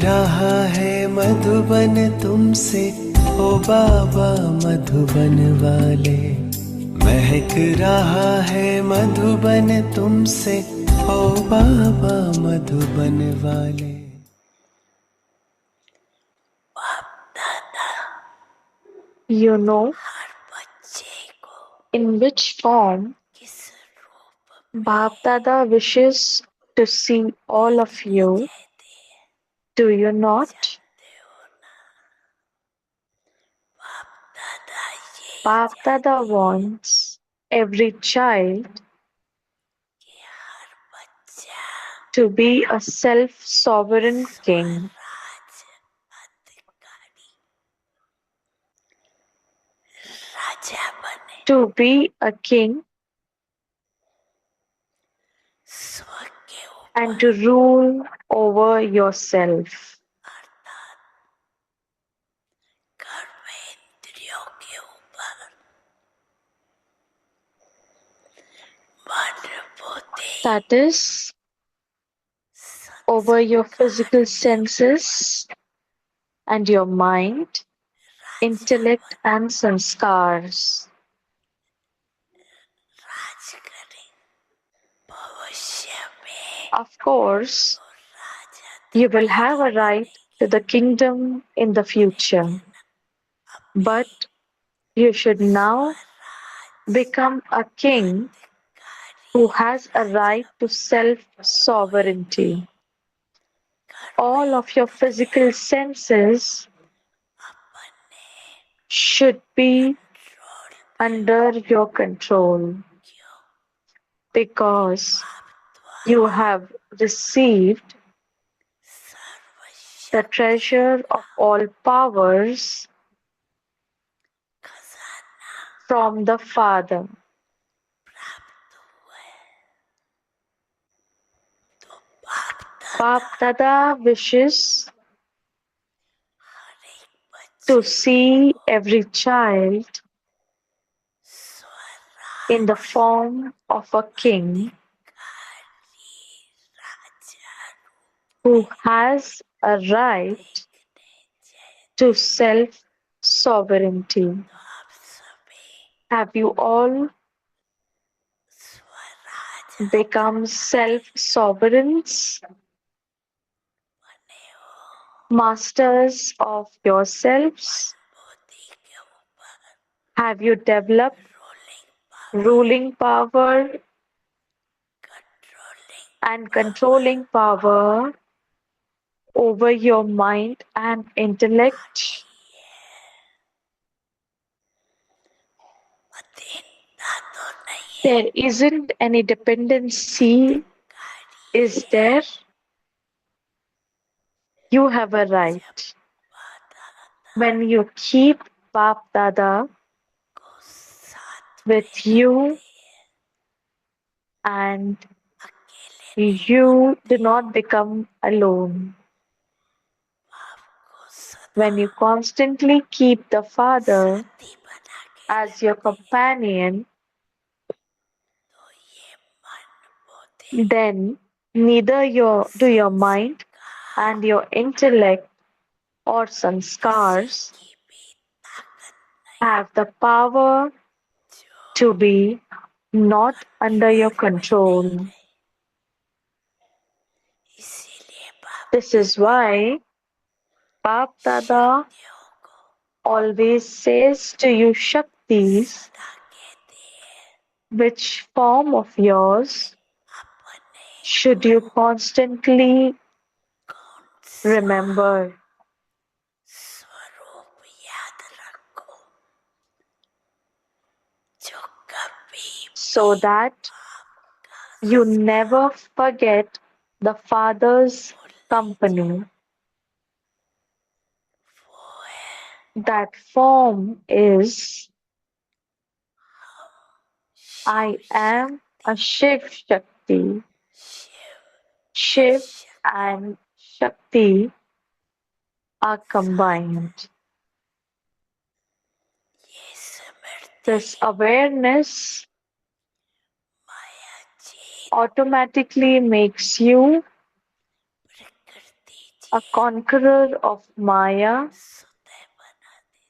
रहा है मधुबन तुमसे, ओ बाबा मधुबन वाले। महक रहा है मधुबन तुमसे, ओ बाबा मधुबन वाले। You know in which form Bap Dada wishes to see all of you, do you not? Bap Dada wants every child to be a self-sovereign king, to be a king and to rule over yourself. That is, over your physical senses and your mind, intellect and sanskars. Of course, you will have a right to the kingdom in the future, but you should now become a king who has a right to self-sovereignty. All of your physical senses should be under your control because you have received the treasure of all powers from the Father. Bap Dada wishes to see every child in the form of a king who has a right to self-sovereignty. Have you all become self-sovereigns, masters of yourselves? Have you developed ruling power and controlling power over your mind and intellect? There isn't any dependency, is there? You have a right. When you keep Bap Dada with you and you do not become alone. When you constantly keep the Father as your companion, then neither your mind and your intellect or sanskars have the power to be not under your control. This is why Bap Dada always says to you Shaktis, which form of yours should you constantly remember? So that you never forget the Father's company. That form is I am a Shiv Shakti. Shiv and Shakti are combined. This awareness automatically makes you a conqueror of Maya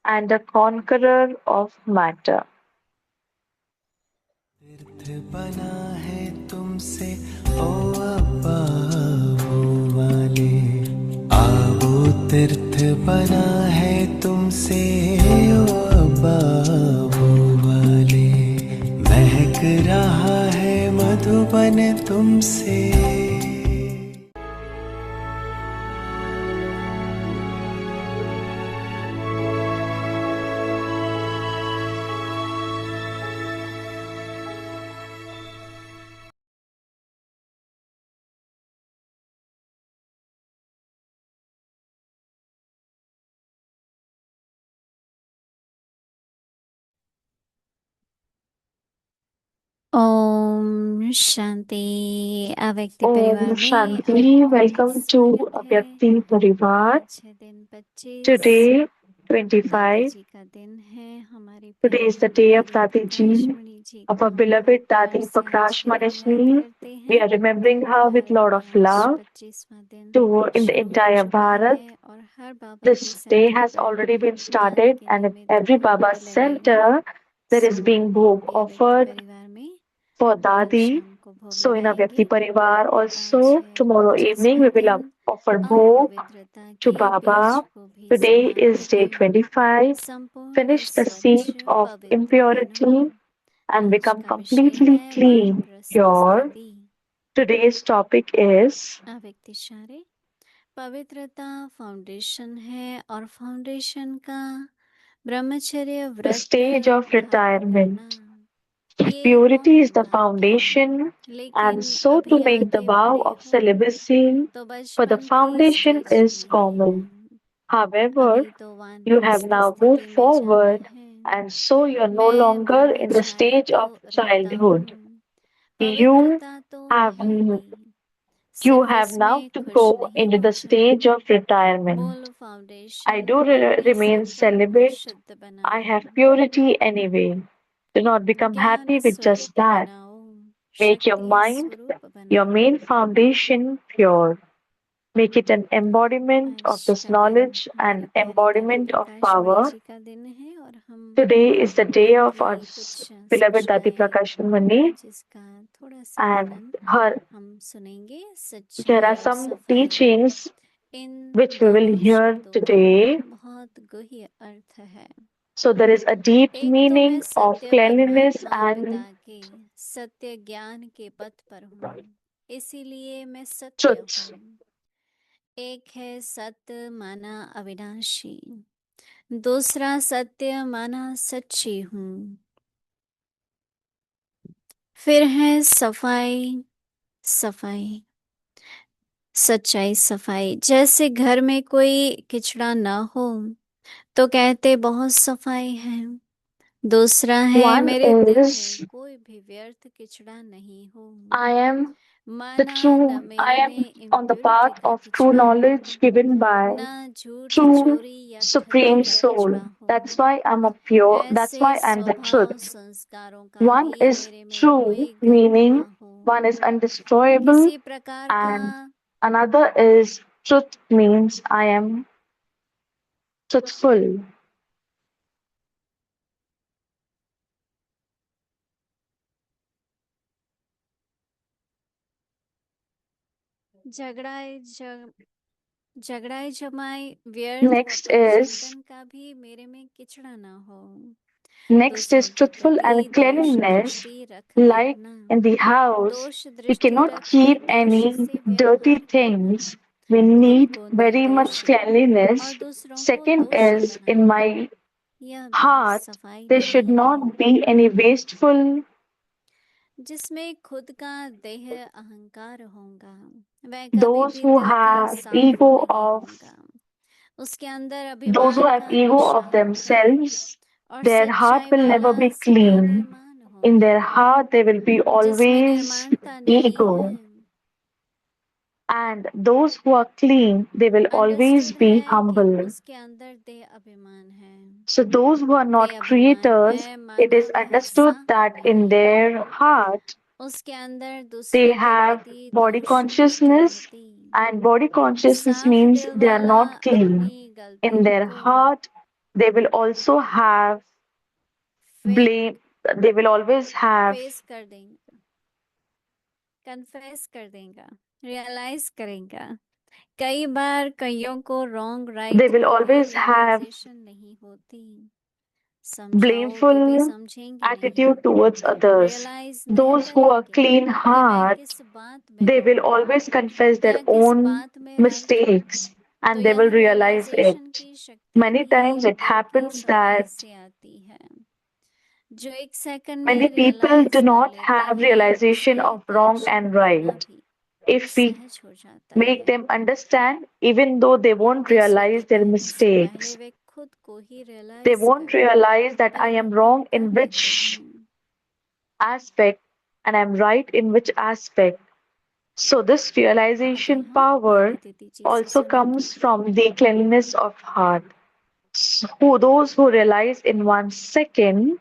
and a conqueror of matter. तीर्थ बना है तुमसे ओ अब्बा वो वाले, आवो तीर्थ बना है तुमसे ओ अब्बा वो वाले, महक रहा है मधुबन तुमसे। ओम शांति। अव्यक्ति Om परिवार में Shanti. आपका Welcome to स्वागत है। Avyakti Parivar. आज है दिन 25। Today, दादी 25. जी का दिन है। हमारी Today is the प्यारी day of दादी Dadi Prakash Ji, Mani ji of को our हम बहुत beloved प्यार Dadi से आज Prakash याद Manishni. करते We हैं। are remembering her with और lot of आज love 25वां दिन to in the शुरू हो entire चुका Bharat. है और हर बाबा के This day सेंटर has पर already been दादी started, के and at निमित्त every भोग Baba भी लगेगा। center, there is so being हम bhog भी अव्यक्ति offered परिवार में for कल Dadi. शाम को भोग So in लगाएंगे। Avyakti Parivar आज also, है tomorrow evening, 25वां we will दिन offer bhog अपवित्रता to के बीज Baba. को भी Today is समाप्त day 25. संपूर्ण Finish the स्वच्छ seed of पवित्र होना impurity and आज become का विषय completely है। clean, वानप्रस्थ pure. स्थिति Today's topic is अव्यक्तिशारे पवित्रता फाउंडेशन है और फाउंडेशन का ब्रह्मचर्य the व्रत stage of धारण करना। retirement. ये Purity बहुत is the बात है, foundation, and लेकिन so to अभी make the आगे vow बढ़े of हो celibacy, तो for the बचपन की foundation स्टेज is में ही हो। common. However, अभी तो you have वानप्रस्थ now moved स्थिति में जाना forward, है। and so you are no मैं longer in the Brahmachari stage तो of रहता childhood. हूँ, You पवित्रता तो have रहेगी, you सिर्फ have now उसमें to खुश go नहीं into हो the stage जाऊं। of retirement. मूल I फाउंडेशन do अपने remain संकल्प को celibate. शुद्ध I have बनाओ, purity anyway. Do not become ज्ञान happy with just स्वरूप that. बनाओ, Make your शक्ति mind, स्वरूप your बनाओ। main foundation pure. Make it an embodiment of आज this का दिन knowledge हमारी and प्यारी दादी embodiment of Prakash Mani power. जी का दिन है और हम Today is the day of उनकी our कुछ beloved Dadi शिक्षाएं Prakash Mani, जिसका थोड़ा सा and मनन her हम सुनेंगे। there सच्चाई are और some सफाई, teachings in which we will दोनों hear शब्दों का today. बहुत गहरा अर्थ है। So there is a deep एक तो मैं meaning of सत्य cleanliness परमात्मा and पिता के सत्य ज्ञान के पथ पर हूँ, इसीलिए मैं सत्य truth. हूँ। एक है सत्य माना अविनाशी, दूसरा सत्य माना सच्ची हूँ, फिर है सफाई सफाई सच्चाई सफाई। जैसे घर में कोई किचड़ा ना हो तो कहते बहुत सफाई है। दूसरा है One मेरे दिल में is कोई भी व्यर्थ किचड़ा नहीं हो, I am the माना न true, I मेरे am में on the इम्प्योरिटी path का of true किचड़ा हो, knowledge given by न झूठ true चोरी या ठगी supreme का soul. किचड़ा हो। That's why I'm a pure, that's ऐसे why I'm the स्वभाव truth. संस्कारों का One भी is मेरे में true, कोई गंध meaning ना हो। one is undestroyable, इसी प्रकार का and another is truth, means I am truthful. झगड़ाए जमाए व्यर्थ Next होकर is चिंतन का भी मेरे में किचड़ा ना हो। Next दूसरों is के truthful प्रति and दोष cleanliness. दृष्टि रख Like देखना, in the house, दोष we दृष्टि cannot रखकर keep दोष any से dirty व्यवहार करना, things. We खुद need को very much निर्दोषी और cleanliness. दूसरों को Second दोषी is in बनाना, my यह भी heart, सफाई there नहीं should है। not be any wasteful. जिसमें खुद का देह अहंकार होगा वह कभी Those भी who दिल का have साफ ego नहीं of होगा। उसके अंदर those who अभिमान have का ego नशा of होगा themselves, और their heart सच्चाई will never वाला be सदा clean. निर्माण In होगा। their heart, there will be जिसमें always निर्माणता नहीं है ego. And those who are clean, they will always understood be है कि humble. उसके अंदर देह अभिमान है। So those who are देह not अभिमान creators, है it माना is वह understood साफ that in नहीं है। their heart उसके अंदर They दूसरों के have प्रति body दोष की वृत्ति consciousness, रहती। and body consciousness साफ means दिल they are वाला not clean. अपनी In गलतियों their को heart, they will also have फे, blame, they will always have, face कर देंगे, कन्फेस कर देगा, रियलाइज करेगा। कई बार कईयों को रॉन्ग they राइट will की भी always have रियलाइजेशन नहीं होती। समझाओ तो भी blameful समझेंगे नहीं, attitude towards others. रियलाइज नहीं Those who are करेंगे clean कि मैं heart, किस बात में they will रॉन्ग always हूँ confess their या किस own बात में राइट हूँ। mistakes तो and they यह will realize रियलाइजेशन it. की शक्ति Many भी times it दिल की happens सफाई that से आती है। जो एक सेकंड many में people रियलाइज do कर not लेता have है realization उसे of wrong करेक्शन and करना right. भी If we सहज हो जाता make है। them understand, even though they won't दूसरों के realize their कहने से पहले mistakes, वे खुद को ही they रियलाइज won't करें। realize that I am परिवर्तन wrong कर in लेते which हैं। aspect and I'm right in which aspect. So, this अभी realization हम power आरती दीदी जी से also सुनेंगे। comes from the cleanliness of heart. Who those who realize in 1 second,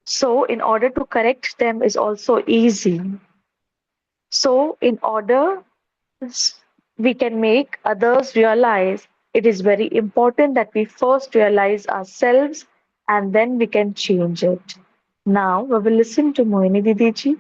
so in order to correct them is also easy. So, in order we can make others realize, it is very important that we first realize ourselves and then we can change it. Now we will listen to Mohini Didi ji.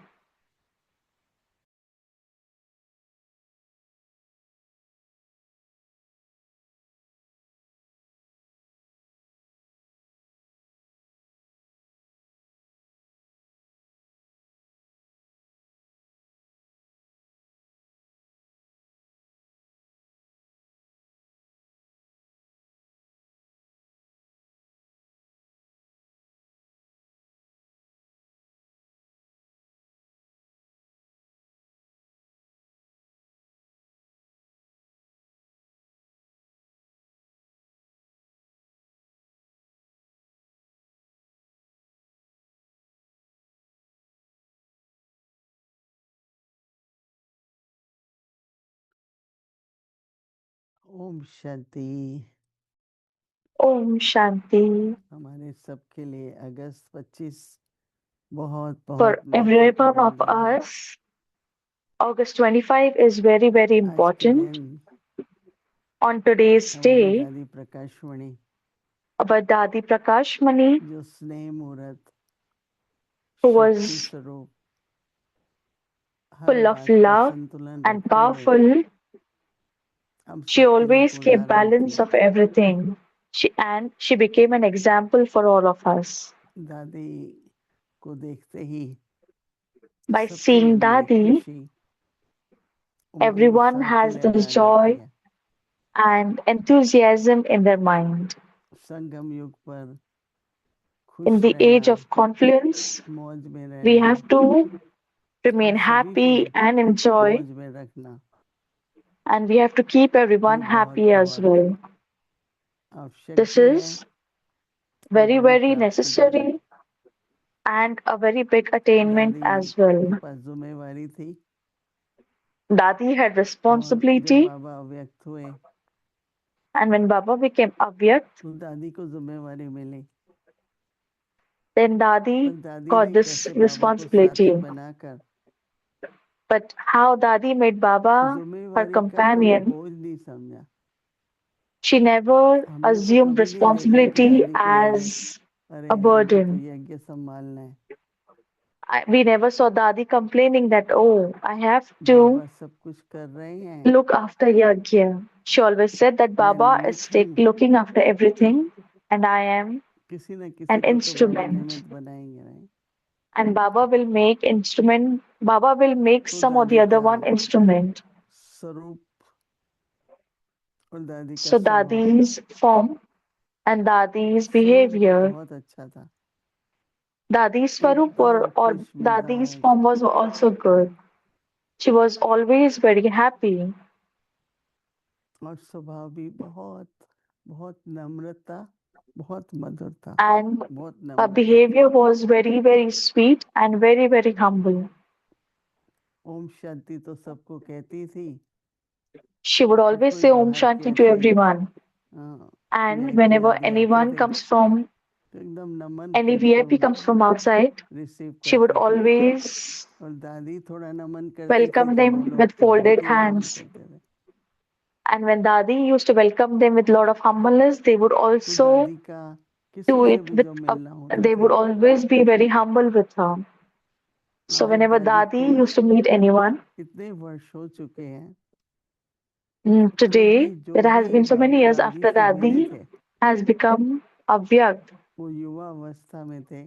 ओम शांति। Om Shanti. हमारे सबके लिए अगस्त 25 बहुत For बहुत every one महत्वपूर्ण of दिन है। us, August 25 is very, very आज के important. दिन On today's हमारी day, दादी Prakashmani our Dadi Prakash Mani, जो स्नेह मूर्त who शक्ति was स्वरूप हर full of बात का love संतुलन and रखते हुए powerful, हम she सबके लिए एक always kept उदाहरण balance थी। of everything. She became an example for all of us. दादी को देखते ही By सबके seeing मन में Dadi, खुशी उमंग everyone उत्साह की has लहर this आ जाती joy है। and enthusiasm in their mind. संगम युग पर In खुश the age रहना, of confluence, मौज में we रहना have to remain और सभी को happy and enjoy, मौज में रखना and we have to keep everyone ये बहुत happy as बहुत well. This आवश्यकती है is और very, बड़ी very प्राप्ति भी है। necessary and a very big attainment दादी as के well. पास जिम्मेवारी थी Dadi had और जब responsibility, बाबा अव्यक्त हुए and when Baba became Avyakt, तो दादी को जिम्मेवारी मिली। then Dadi पर दादी got ने this कैसे बाबा को responsibility. साथी बनाकर But how Dadi made Baba her जिम्मेवारी का कोई companion, बोझ नहीं समझा। she never हमने तो assumed कभी नहीं देखा कि responsibility दादी को लगे as अरे a हमें तो burden. यज्ञ संभालना है, We never saw Dadi complaining that, oh, I have to बाबा सब कुछ कर रहे हैं, look after Yagya. She always said that मैं Baba is निमित्त हूँ, looking after everything and I am किसी न an किसी को तो बाबा instrument. निमित्त बनाएंगे नहीं। And Baba will make तो some or the दादी other का one instrument. स्वरूप और दादी का So स्वभाव Dadi's form and Dadi's स्वरूप तो behavior, बहुत अच्छा था, Dadi's Swarup एकदम or खुश Dadi's मिजाज form was also good. She was always very happy और स्वभाव भी बहुत बहुत नम्रता, बहुत मधुरता, and बहुत her नम्रता थी। behavior was very, very sweet and very, very humble. Om Shanti तो सबको कहती थी She would पर always कोई say Om बाहर के Shanti to ऐसे everyone. हाँ, And वीआईपी whenever आदि आते anyone थे comes from तो एकदम नमन any करके VIP comes उनको from outside, receive she would करते थे। always और दादी थोड़ा नमन करती थी welcome तो वो them लोग with तो बहुत folded ही नमन hands. करते थे। And when Dadi used to welcome them with a lot of humbleness, they would तो also दादी का किसी do से it भी with जो a, मिलना होता they था, would always be very humble with her. So आज whenever दादी Dadi को used to meet anyone, इतने वर्ष हो चुके हैं, तो भी today जो there has भी been so many years दादी after से मिले Dadi थे has become Avyakt. वो युवा अवस्था में थे,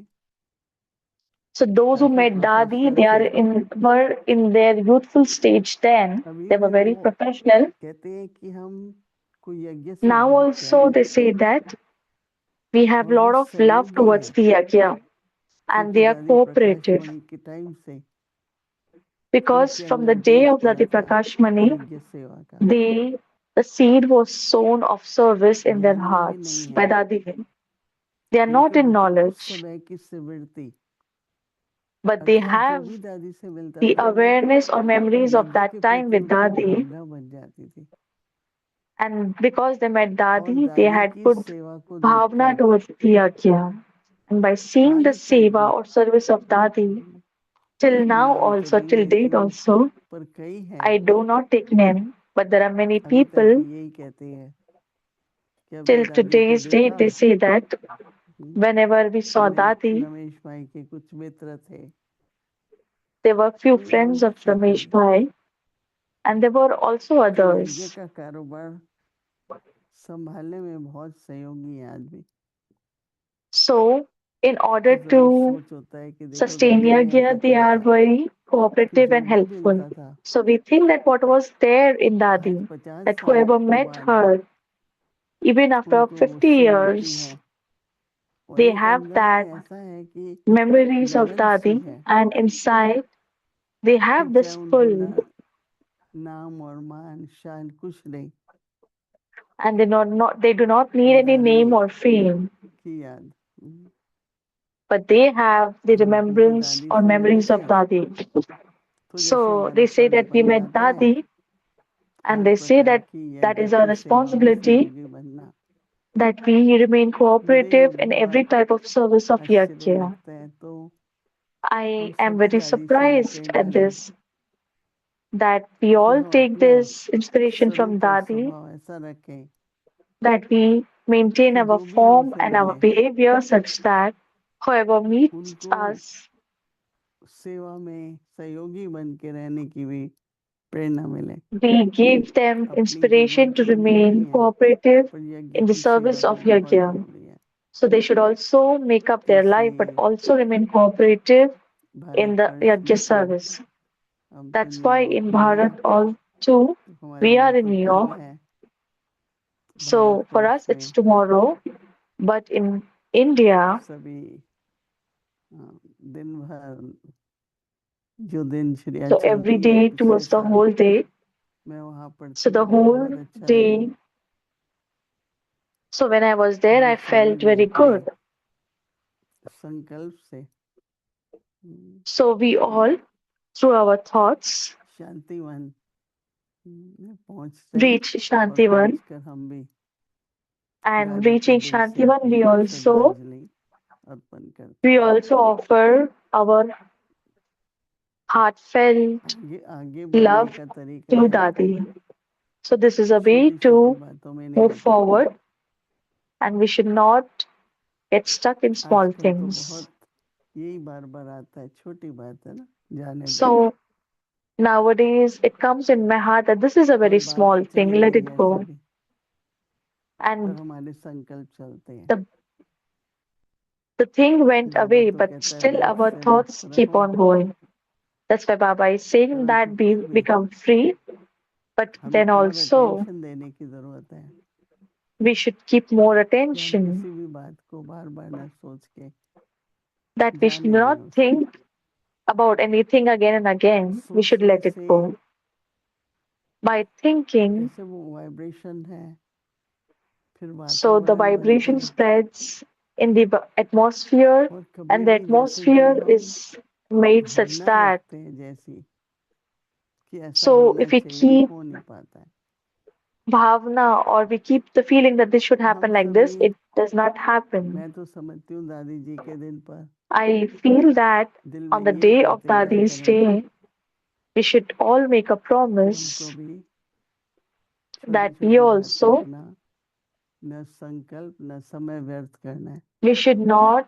So those who काफी met Dadi, professional they are थे। were in their youthful stage then. अभी They were भी very वो professional. कहते हैं कि हम कोई यज्ञ से Now भाग के also आए they say that we have a और वो lot of love सहयोगी towards हैं, the Yagya and क्योंकि they are दादी प्रकाश cooperative. मणि के टाइम से Because उनके from the अंदर day बीज of पड़ा Dadi था Prakash Mani, यज्ञ सेवा का। the seed was sown of service in their ज्ञान में भी नहीं hearts by है, Dadi. They are not लेकिन in उनको उस knowledge, समय की स्मृति but they अर्थात जो have भी दादी से मिलता the था वो awareness or memories of यज्ञ के that time प्रति with उनकी Dadi. भावना बन जाती थी। And because they met और Dadi, they दादी had की good सेवा को bhavna देखकर towards the Yagya. And by seeing the आज तक seva भी or service of Dadi, till now नाम तो also, नहीं till date लेती also, पर कई हैं I do not take name, but there are many अभी तक भी people यही कहते हैं कि हमने till दादी को today's date, देखा। they say that whenever we saw Dadi, नमेश भाई के कुछ मित्र थे, there were few तो वो friends लोग of से थे Ramesh Bhai, and there were also जो यज्ञ others. का कारोबार संभालने में बहुत सहयोगी हैं आज भी। So, in तो order जरूर to सोच होता है कि देखो sustain दादी ने ऐसा Yagya, they किया are था very कि cooperative जो and भी helpful. मिलता था So we think that what was there in आज Dadi, 50 that साल whoever के met बाद भी her, even after उनको वो 50 स्मृति years, है और they एक have अंदर में that ऐसा है कि memories of लगन सी Dadi, है and inside they कि have चाहे this उनको pull, नाम और मान शान कुछ नहीं, and they do not पर need any दादी name or fame, की याद। but they have the हम क्योंकि remembrance दादी or से मिले memories of थे Dadi. तो जैसे So हमारा they say फर्ज that we बन met जाता है Dadi, and her they say प्रकार that की that यज्ञ is our की सेवा में responsibility, सहयोगी बनना। that we remain मुझे cooperative in every बहुत type of service of आश्चर्य Yagya. लगता है, तो हम I am सभी very दादी से ही surprised at प्रेरणा लें this, that we कि all हम take अपना this inspiration from स्वरूप और Dadi, स्वभाव ऐसा रखें that we maintain कि our जो भी form हमसे and our मिले behavior such that whoever meets उनको us, सेवा में सहयोगी बन के रहने की भी प्रेरणा मिले। we give them अपनी inspiration जरूरत to तो देखनी remain है cooperative पर यज्ञ in the की सेवा service of भी बहुत Yagya. जरूरी है। So they should also make up तो their life, but इसलिए also remain cooperative in the Bharatvarsh में Yagya तो service. हम तो That's why न्यूयॉर्क in में हैं, Bharat all too, तो हमारे we लिए are in तो New कल York. है, So for Bharatvarsh us it's में tomorrow, but in India, सभी दिन भर जो दिनचर्या so every चलती है day पिछले towards the साल whole day, मैं वहाँ पर so था, the मुझे whole बहुत अच्छा लगा day. So when I was कि there, हम I सभी felt ने very अपने good. संकल्प से So we all, through our thoughts, Shantivan में पहुँच रहे reached और Shantivan, पहुँचकर हम भी and दादी को reaching दिल से Shantivan, अपनी श्रद्धांजलि अर्पण करते we हैं। also offer our heartfelt आगे आगे बढ़ने love का तरीका to है Dadi. So this is a way छोटी छोटी to बातों में नहीं move रुकना। forward, and we should not get stuck in small आजकल तो things. बहुत यही बार बार आता है, छोटी बात है ना, जाने दो। So nowadays it comes in my heart that this is a और very बात small तो thing, चलेगी let it ऐसे go. भी, पर And हमारे संकल्प चलते हैं। the thing went Baba away, तो but कहता है still रोग our से thoughts मुक्त keep रहो, on going. That's why Baba is saying परंतु that we फिर भी become free, but हमें then और also अटेंशन देने की जरूरत है we should keep more कि हम attention, किसी भी बात को बार बार न सोच के that we should जाने दें not उसको। think about anything again and again. We should सोचने let it से go. By thinking, जैसे वो वाइब्रेशन है, फिर so the वातावरण बनता vibration है। spreads in the atmosphere, और and कभी the भी जैसे जो atmosphere हम is made such Bhavna that, रखते हैं जैसी कि ऐसा so होना if we चाहिए, keep हो नहीं पाता है। bhavna or we keep the feeling that this should तो हम happen like सभी this, it does not happen. मैं तो समझती हूँ दादी जी के दिन पर I feel that दिल on में the ये day of प्रतिज्ञा Dadi's करें day, we should all make a कि promise हमको भी छोटी that we छोटी बात पे also अपना न संकल्प न समय व्यर्थ करना है। we should not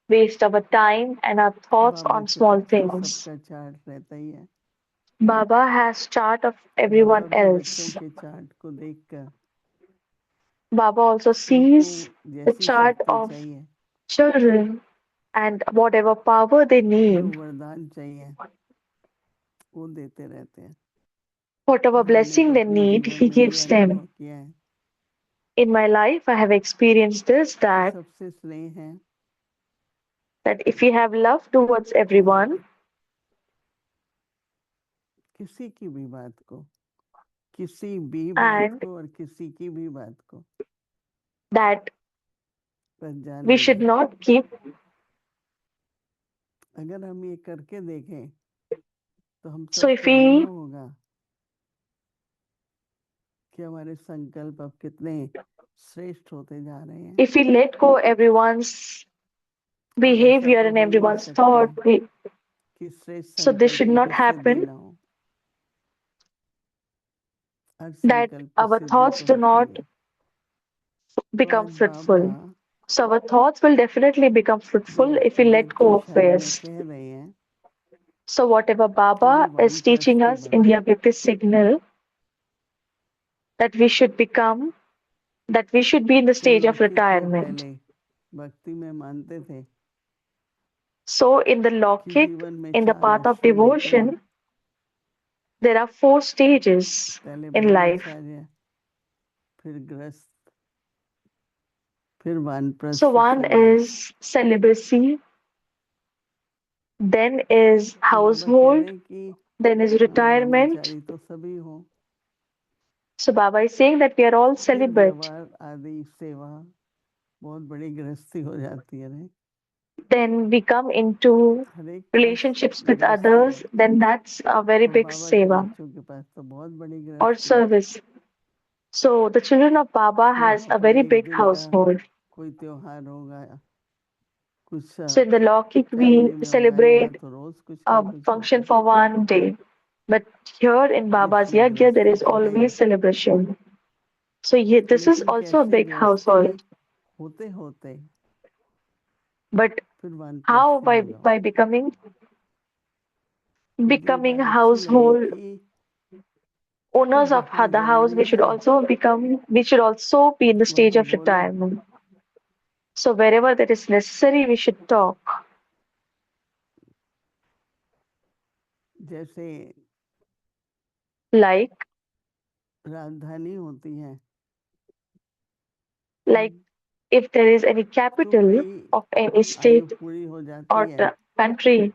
waste our time and our thoughts Baba on के small पास तो things. सबका चार्ट रहता ही है। Baba has chart of Baba everyone भी बच्चों else. के चार्ट को देखकर Baba also उनको sees the जैसी chart शक्ति of चाहिए, children and whatever power they जो need, वरदान चाहिए वो देते रहते हैं। whatever और मैंने blessing तो they अपने need, जीवन he में ये gives them. अनुभव किया है In my life, I have experienced this कि that सबसे स्नेह है if we have love towards everyone, किसी की भी बात को, किसी भी बात and को और किसी की भी बात को that बस we जाने should दें। not keep. अगर हम ये करके देखें तो हम So if सबको we अनुभव होगा कि हमारे संकल्प अब कितने श्रेष्ठ होते जा रहे हैं। if we let go everyone's और ऐसा behavior तो and हो ही नहीं everyone's सकता thought, कि श्रेष्ठ so this should संकल्प not की सिद्धि happen. ना हो। हर That संकल्प की our सिद्धि thoughts तो do होती not है। तो become आज बाबा fruitful. So our thoughts will definitely become जो fruitful if we let व्यक्तिम go of शैली में this. कह रहे हैं So whatever कि Baba अभी is teaching वानप्रस्थी us in बनो, the Abhyakti signal, that we should become, that we should be in the क्या stage of लौकिक लोग retirement. पहले भक्ति में मानते थे So in the कि Lokik, जीवन में in the 4 path of आश्रम होते हैं। devotion, there are 4 stages पहले in life. ब्रह्मचार्य, फिर गृहस्थ, फिर So वानप्रस्थ, one सन्यास। is celibacy, then is तो बाबा कह रहे household, हैं कि then is हाँ, retirement. ब्रह्मचारी तो सभी हो, So Baba is saying that we are all फिर celibate. व्यवहार आदि सेवा बहुत बड़ी गृहस्थी हो जाती है रे। Then we come into हर एक relationships with गृहस्थी others, है then that's a very और big बाबा के seva बच्चों के पास तो बहुत बड़ी or गृहस्थी है। service. So the children of Baba कि has वहाँ a पर very एक big दिन का household. कोई त्योहार होगा, कुछ So in the Lokik family we में होगा, यहाँ celebrate तो रोज कुछ a ना कुछ होता function है, for one day. But here in Baba's जिसमें Yagya there गृहस्थी is तो है ही। always celebration. So this is लेकिन also a कैसे big गृहस्थी household. होते होते But फिर how वानप्रस्थी by हो जाओ। by becoming मुझे ये becoming बात अच्छी लगी household कि owners of जहाँ the house, जरूरी है we should also be in the stage वहाँ of बोलो, retirement. So wherever that is necessary, we should talk. जैसे Like राजधानी होती है, like if there is any तो capital कई of any आयु state पूरी हो जाती or है country.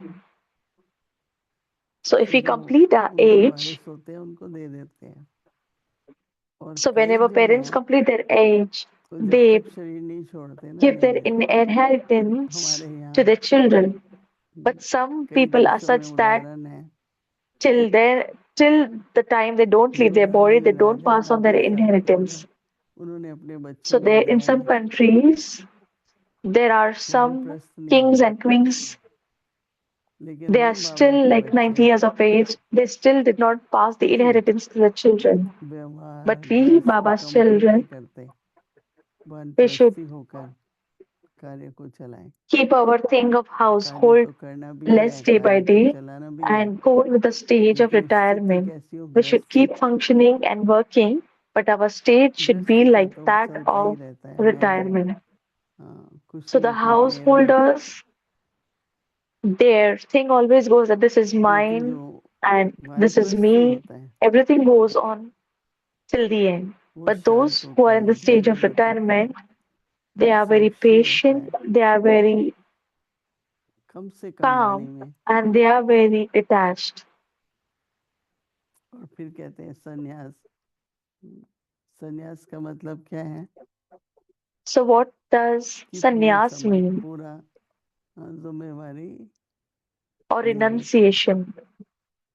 So if तो we जो complete our उनके age, वारिस होते हैं उनको दे देते हैं। और so कई whenever जो parents हैं complete their age, तो जब they तक शरीर नहीं छोड़ते ना give नहीं their देते। inheritance हमारे to यहाँ their children. But some कई people are देशों में such that उदाहरण है, till the time they don't leave their body, they देवरानी don't Raja pass on their 90 साल के हो inheritance. गए, उन्होंने अपने So बच्चों को there in दिया some नहीं, countries there are some वानप्रस्थ नहीं kings हुए। and queens. लेकिन They are हम बाबा still के like 90 बच्चे years of age. They still did not pass the कोई inheritance to the children. व्यवहार But we, गृहस्थ को Baba's कम करते children, करते we should वानप्रस्थी होकर कार्य को चलाएं। keep our thing of कार्य household तो करना भी less है, day by कार्य को day चलाना भी है, and go with the stage of लेकिन स्थिति retirement. कैसी हो We should गृहस्थ keep functioning and working, but our stage should be गृहस्थी का like तो that चलता ही of रहता है। मैं retirement. कुछ So the ना कुछ मेरा, householders, their thing always goes that this is लेकिन जो mine and this is वानप्रस्थी me. होता है Everything goes on till the end. वो But शांत those who are होता in है, the stage धैर्य of रखता है, retirement, they are very साक्षी होता patient, है, they are very कम से कम वाणी calm, में। and they are very detached. और फिर कहते हैं संन्यास। संन्यास का मतलब क्या है So what does कि पूरे sannyas समय mean पूरा जिम्मेवारी or ले लेते हैं। renunciation?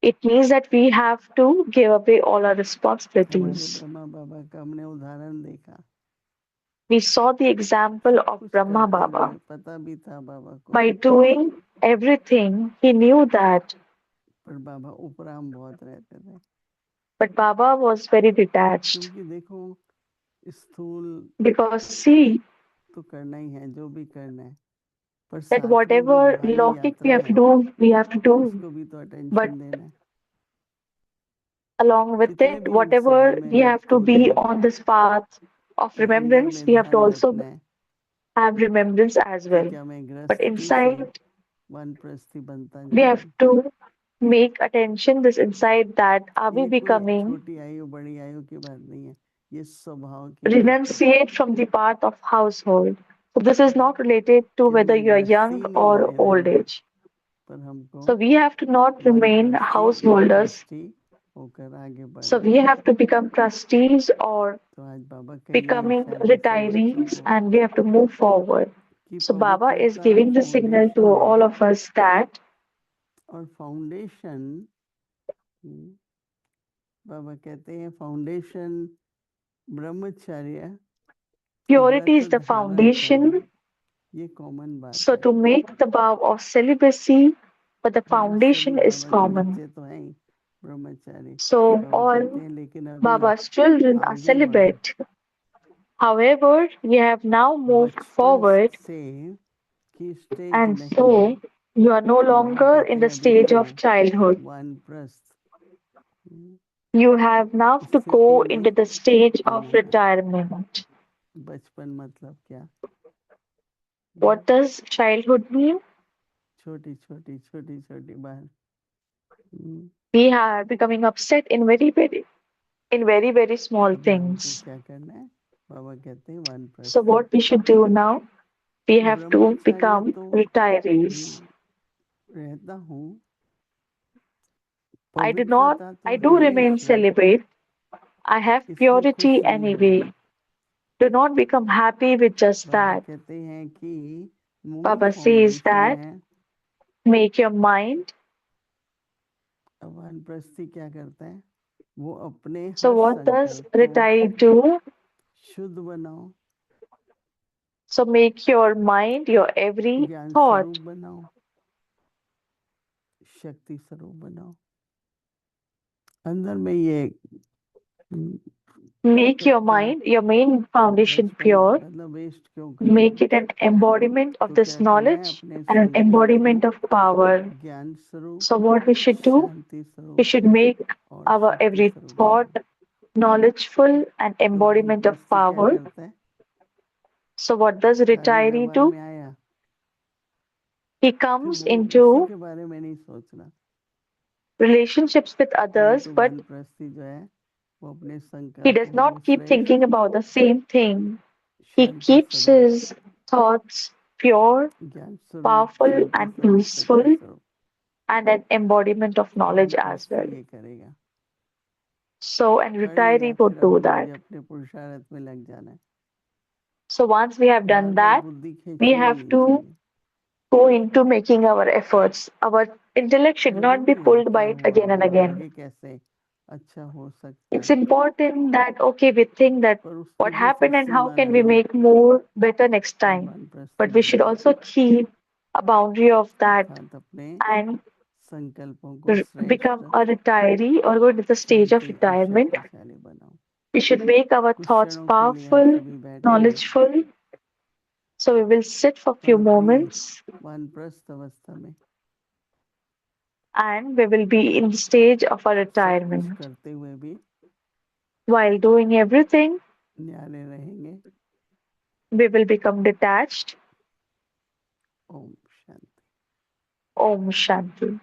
It means that we have to give away all our हमारे responsibilities. ब्रह्मा बाबा का हमने उदाहरण देखा We saw the example of कुछ Brahma करते Baba. हुए पता भी था बाबा को, By doing everything, he knew that, पर बाबा उपराम बहुत रहते थे, but Baba was very detached. क्योंकि देखो स्थूल Because see तो करना ही है जो भी करना है, पर that साथ में जो whatever रूहानी Lokik we यात्रा have to है do, we have to do. उसको भी तो But अटेंशन देना है। along with जितने it, भी हम सभा whatever में we have to मौजूद be हैं on this path of अंदर remembrance, में we have to ध्यान also रखना है have remembrance as कि well. क्या मैं But गृहस्थी से inside, वानप्रस्थी बनता we जा रहा have हूँ, to make attention this inside that are we ये कोई becoming छोटी आयु बड़ी आयु की बात नहीं है, ये स्वभाव की बात है। renunciate from the path of household. So this is not related to कि whether हमें you are गृहस्थी young नहीं or बने old रहना, age. पर हमको So we have to not remain वानप्रस्थी householders. Trustee होकर आगे So बढ़ना we है। have to become trustees or तो आज बाबा कह रहे हैं becoming इशारे से बच्चों retirees, को and we have to move forward. कि So Baba is पवित्रता giving the signal to foundation है, all of us that और फाउंडेशन बाबा कहते हैं फाउंडेशन ब्रह्मचर्य purity व्रत is the धारण करो, foundation. ये कॉमन बात So है। to make the vow of celibacy, but the हम सभी foundation is बाबा के common. बच्चे तो हैं ही ब्रह्मचारी, So बाबा all कहते हैं लेकिन अभी Baba's children are आगे बढ़ो, celibate. However, we have now moved बचपन forward, से की स्टेज and नहीं, so you are no Baba longer कहते in हैं the अभी stage तो of childhood. वानप्रस्थ You have now to स्थिति go में into the stage of आना है। retirement. बचपन मतलब क्या? What does childhood mean? छोटी छोटी छोटी छोटी बात, We are becoming upset in very small अभी हमको things. क्या करना है? बाबा कहते हैं वानप्रस्थ। So what we should do now? We तो have to ब्रह्मचर्य become तो retirees. रहता हूँ, I पवित्रता तो do है remain इसमें, celibate. I have इसमें खुश purity नहीं anyway. होना। Do not become happy with just Baba that. कहते हैं कि मूल Baba says फाउंडेशन that है। make your mind. अब वानप्रस्थी क्या करता है? वो अपने So हर what does संकल्प को retiree do? शुद्ध बनाओ, So make your mind, your every ज्ञान thought. स्वरूप बनाओ, शक्ति स्वरूप बनाओ। अंदर में ये Make your mind, your main foundation बचपन pure. मतलब वेस्ट क्यों करना? Make it an embodiment of तो this क्या करना है? knowledge अपने and an संकल्प embodiment को of power. ज्ञान स्वरूप, So what we should do? Shanti We स्वरूप should make और our शक्ति every स्वरूप thought बनाओ। knowledgeful and तो embodiment of वानप्रस्थी क्या power. करता है? So what does कार्य retiree व्यवहार do? में आया, He फिर comes वो into किसी के बारे में नहीं सोचना, relationships with others, परंतु but वानप्रस्थी जो है वो अपने he संकल्पों does को not keep श्रेष्ठ thinking about the same thing. He Shanti keeps स्वरूप, his thoughts pure, ज्ञान स्वरूप, powerful, शांति and स्वरूप, peaceful, शक्ति स्वरूप। and an embodiment of तो knowledge as well. वानप्रस्थी ये करेगा, So, and कर लिया, retiree would फिर do अब that. मुझे अपने पुरुषार्थ में लग जाना है। So, once we have bar done bar that, बुद्धि we खींचनी have नहीं to चाहिए। go into making our efforts. Our intellect should not be जरूरी है pulled क्या by it हुआ, again and अब again. आगे कैसे अच्छा हो सकता It's है, important that, okay, we think that पर उसकी what भी happened फिर and how Seema can we लगाओ। make more better next time. वानप्रस्थी But we should बनाओ, also keep a boundary of that अर्थात अपने and संकल्पों को श्रेष्ठ, become a retiree or go to the stage of शांति और retirement. शक्तिशाली बनाओ। We should make our कुछ thoughts क्षणों के लिए आप powerful, सभी बैठेंगे knowledgeful. So we will sit for a और few अपनी moments वानप्रस्थ अवस्था में and we will be in the stage of our सब कुछ retirement. करते हुए भी While doing everything, न्यारे रहेंगे। we will become detached. ओम शांति। Om Shanti.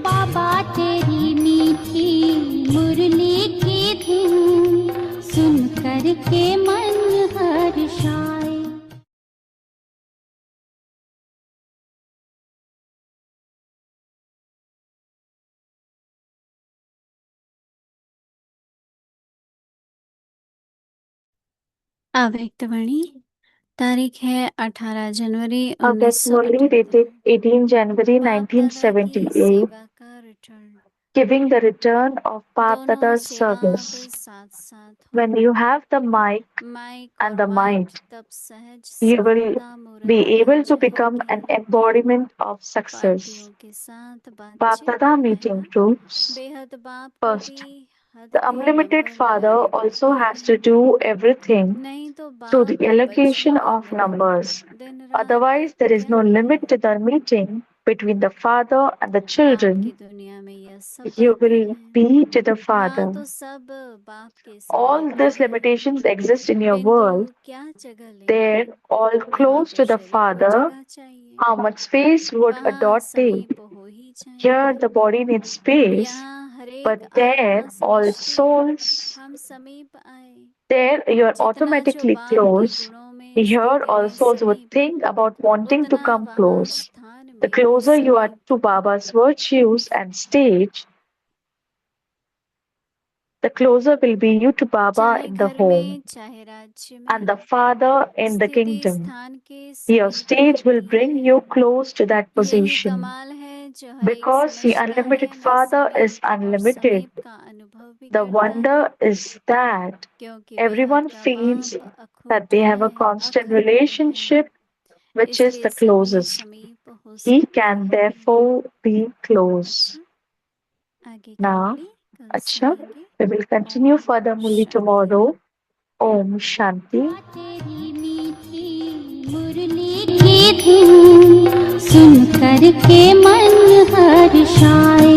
बाबा तेरी मीठी अव्यक्तवाणी तारीख है 18 जनवरी Avyakt Murli 1978। dated 18 January बाप दादा की 1978, सेवा का return. giving the return of Bap दोनों Dada's सेवा अब service. साथ साथ When हो। you have the mic mic and और the माइंड mind, तब सहज you will सफलता be मूर्त able to राज्य become an होगी। embodiment of success. पार्टियों के साथ Bap बातचीत Dada meeting पहला। proves. बेहद बाप First, कभी हद the के unlimited नंबर Father लगाने also पड़ते has to हैं, do everything नहीं तो through the बाप बच्चों allocation का of मन numbers. दिन रात Otherwise, there is no क्या limit करे। to the meeting between the Father and the बाप की children. दुनिया में यह सब You बातें will हैं। be to the यहाँ तो Father. सब बाप के All समीप these है, limitations exist in your किंतु world. क्या जगह लेंगे। They're all यहाँ close तो to the शरीर को Father. जगह चाहिए, How much space would a वहाँ dot take? समीप हो ही Here, जाएंगे। the body needs space, यहाँ हरेक but आत्मा there, all समझती souls, हम समीप आए। there you're जितना जो automatically बाप के close. गुणों में Here, स्थिति all में souls would समीप, think about wanting to उतना come वहाँ close. स्थान The में भी closer you are समीप। to Baba's virtues and stage, the closer will be you to Baba चाहे in the घर home में चाहे राज्य and में, the Father in the स्थिति kingdom. स्थान के Your समीप stage will होती bring है। you close to that यही position. कमाल है जो हर एक Because the समझता unlimited है, मैं Father is समीप और unlimited, समीप का अनुभव भी the करता है, wonder is that क्योंकि बेहद everyone का feels बाप that they अखुद्ध have a है, constant अखंड है, relationship, which is इसलिए the सभी closest. समीप हो He सकते can हैं। therefore be close. अच्छा, आगे की Now, मुरली कल Acha, सुनेंगे। we will continue Om further Murli Shanti. tomorrow. Om Shanti. तेरी मीठी मुरली की धुन सुन कर के मन हर्षाए,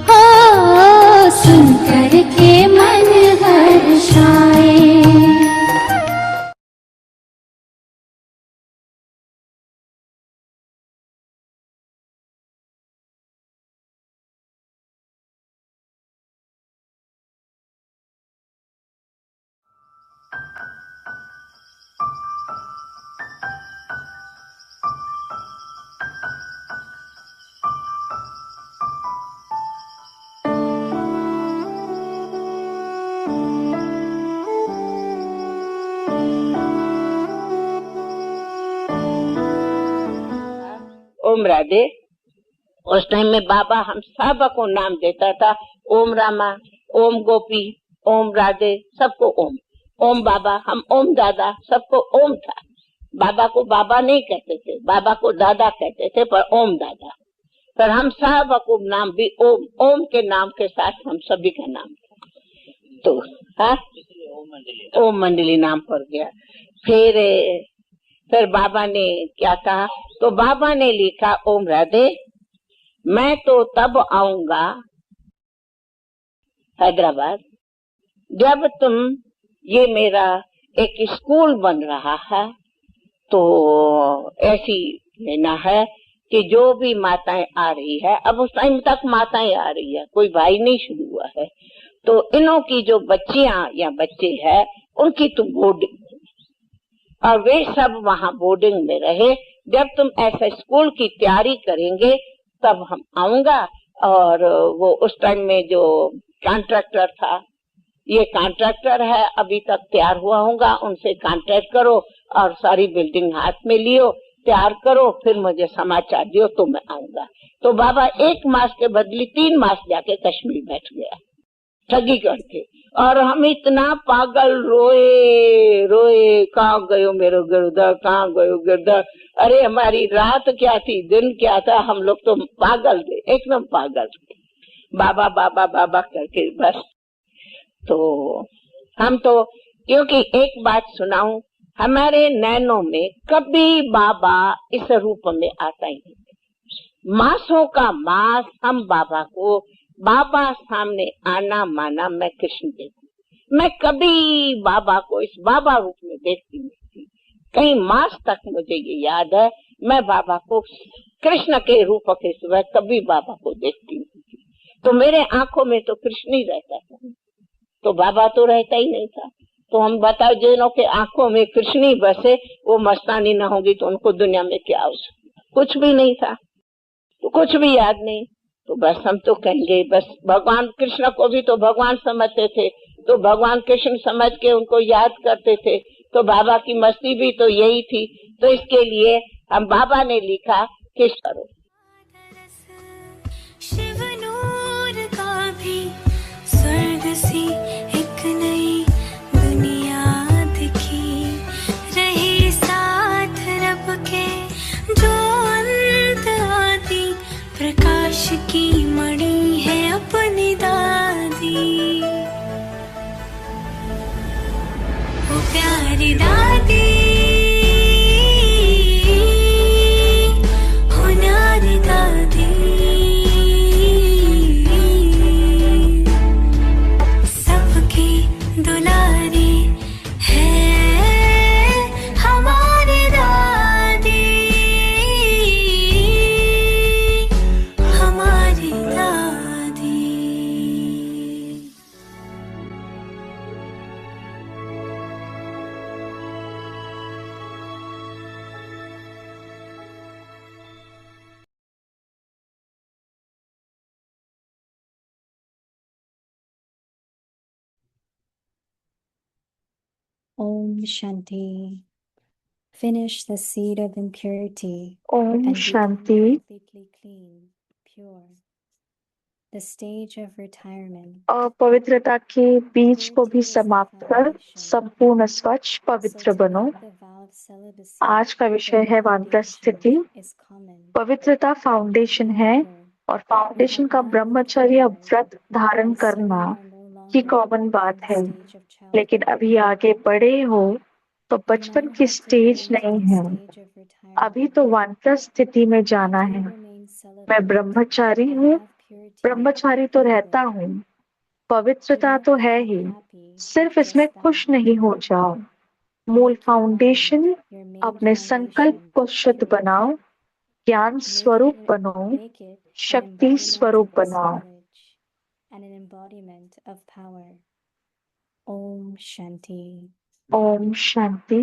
हो सुन कर के मन हर्षाए। ओम राधे। उस टाइम में बाबा हम सब को नाम देता था, ओम रामा, ओम गोपी, ओम राधे, सबको ओम। ओम बाबा, हम ओम दादा, सबको ओम था। बाबा को बाबा नहीं कहते थे, बाबा को दादा कहते थे, पर ओम दादा। पर हम सब को नाम भी ओम, ओम के नाम के साथ हम सभी का नाम तो ओम मंडली नाम पड़ गया। फिर बाबा ने क्या कहा, तो बाबा ने लिखा, ओम राधे, मैं तो तब आऊंगा हैदराबाद जब तुम, ये मेरा एक स्कूल बन रहा है, तो ऐसी लेना है कि जो भी माताएं आ रही है, अब उस टाइम तक माताएं आ रही है, कोई भाई नहीं शुरू हुआ है, तो इनों की जो बच्चियां या बच्चे हैं, उनकी तुम बोर्डिंग, और वे सब वहाँ बोर्डिंग में रहे। जब तुम ऐसा स्कूल की तैयारी करेंगे तब हम आऊंगा। और वो उस टाइम में जो कॉन्ट्रैक्टर था, ये कॉन्ट्रैक्टर है, अभी तक तैयार हुआ होगा, उनसे कॉन्ट्रैक्ट करो और सारी बिल्डिंग हाथ में लियो, तैयार करो, फिर मुझे समाचार दियो तो मैं आऊंगा। तो बाबा 1 मास के बदले 3 मास जाके कश्मीर बैठ गया ठगी करके, और हम इतना पागल रोए रोए, कहाँ गयो मेरो गिरधर, कहाँ गयो गिरधर। अरे हमारी रात क्या थी, दिन क्या था, हम लोग तो पागल थे, एकदम पागल थे, बाबा बाबा बाबा करके बस। तो हम तो, क्योंकि एक बात सुनाऊं, हमारे नैनों में कभी बाबा इस रूप में आता ही नहीं। मासों का मास हम बाबा को, बाबा सामने आना माना, मैं कृष्ण देखूं, मैं कभी बाबा को इस बाबा रूप में देखती नहीं थी। कई मास तक मुझे ये याद है, मैं बाबा को कृष्ण के रूप के सिवाय कभी बाबा को देखती नहीं थी। तो मेरे आंखों में तो कृष्ण ही रहता था, तो बाबा तो रहता ही नहीं था। तो हम बताओ, जिनों के आंखों में कृष्ण ही बसे, वो मस्तानी न होगी तो उनको दुनिया में क्या हो सकता, कुछ भी नहीं था, तो कुछ भी याद नहीं। तो बस हम तो कहेंगे, बस भगवान कृष्ण को भी तो भगवान समझते थे, तो भगवान कृष्ण समझ के उनको याद करते थे। तो बाबा की मस्ती भी तो यही थी। तो इसके लिए हम बाबा ने लिखा कि करो। शिव नूर का भी स्वर्ग सी एक नई दुनिया दिखी, रहे साथ रब के जो अंत आदि, प्रकाश की मणि है अपनी दादी, वो प्यारी दादी, हो न्यारी दादी, सबकी दुलारी है हमारी दादी, हमारी दादी। Om Shanti. Finish the seed of impurity Om and become Shanti. completely clean, pure. The stage of retirement. अपवित्रता के बीज को भी समाप्त कर संपूर्ण स्वच्छ पवित्र So बनो। take the vow of celibacy. आज का विषय The है वानप्रस्थ स्थिति। foundation is common. पवित्रता फाउंडेशन है However, और फाउंडेशन का ब्रह्मचर्य व्रत धारण and so करना you are no की longer कॉमन बात in the है। stage of लेकिन childhood. अभी आगे बढ़े हो तो You बचपन now की have to stage go to नहीं the है, stage of retirement. अभी तो वानप्रस्थ स्थिति में जाना I do है। remain celibate. मैं ब्रह्मचारी I हूँ, have purity, ब्रह्मचारी तो रहता however, हूँ, पवित्रता do तो not है become ही, happy सिर्फ with इसमें just खुश that. नहीं हो जाओ। मूल Make your mind foundation, your main अपने संकल्प foundation को शुद्ध pure. बनाओ, ज्ञान Make स्वरूप it, बनो, make it an शक्ति embodiment स्वरूप of this बनाओ। knowledge and an embodiment of power. Om Shanti. ओम शांति।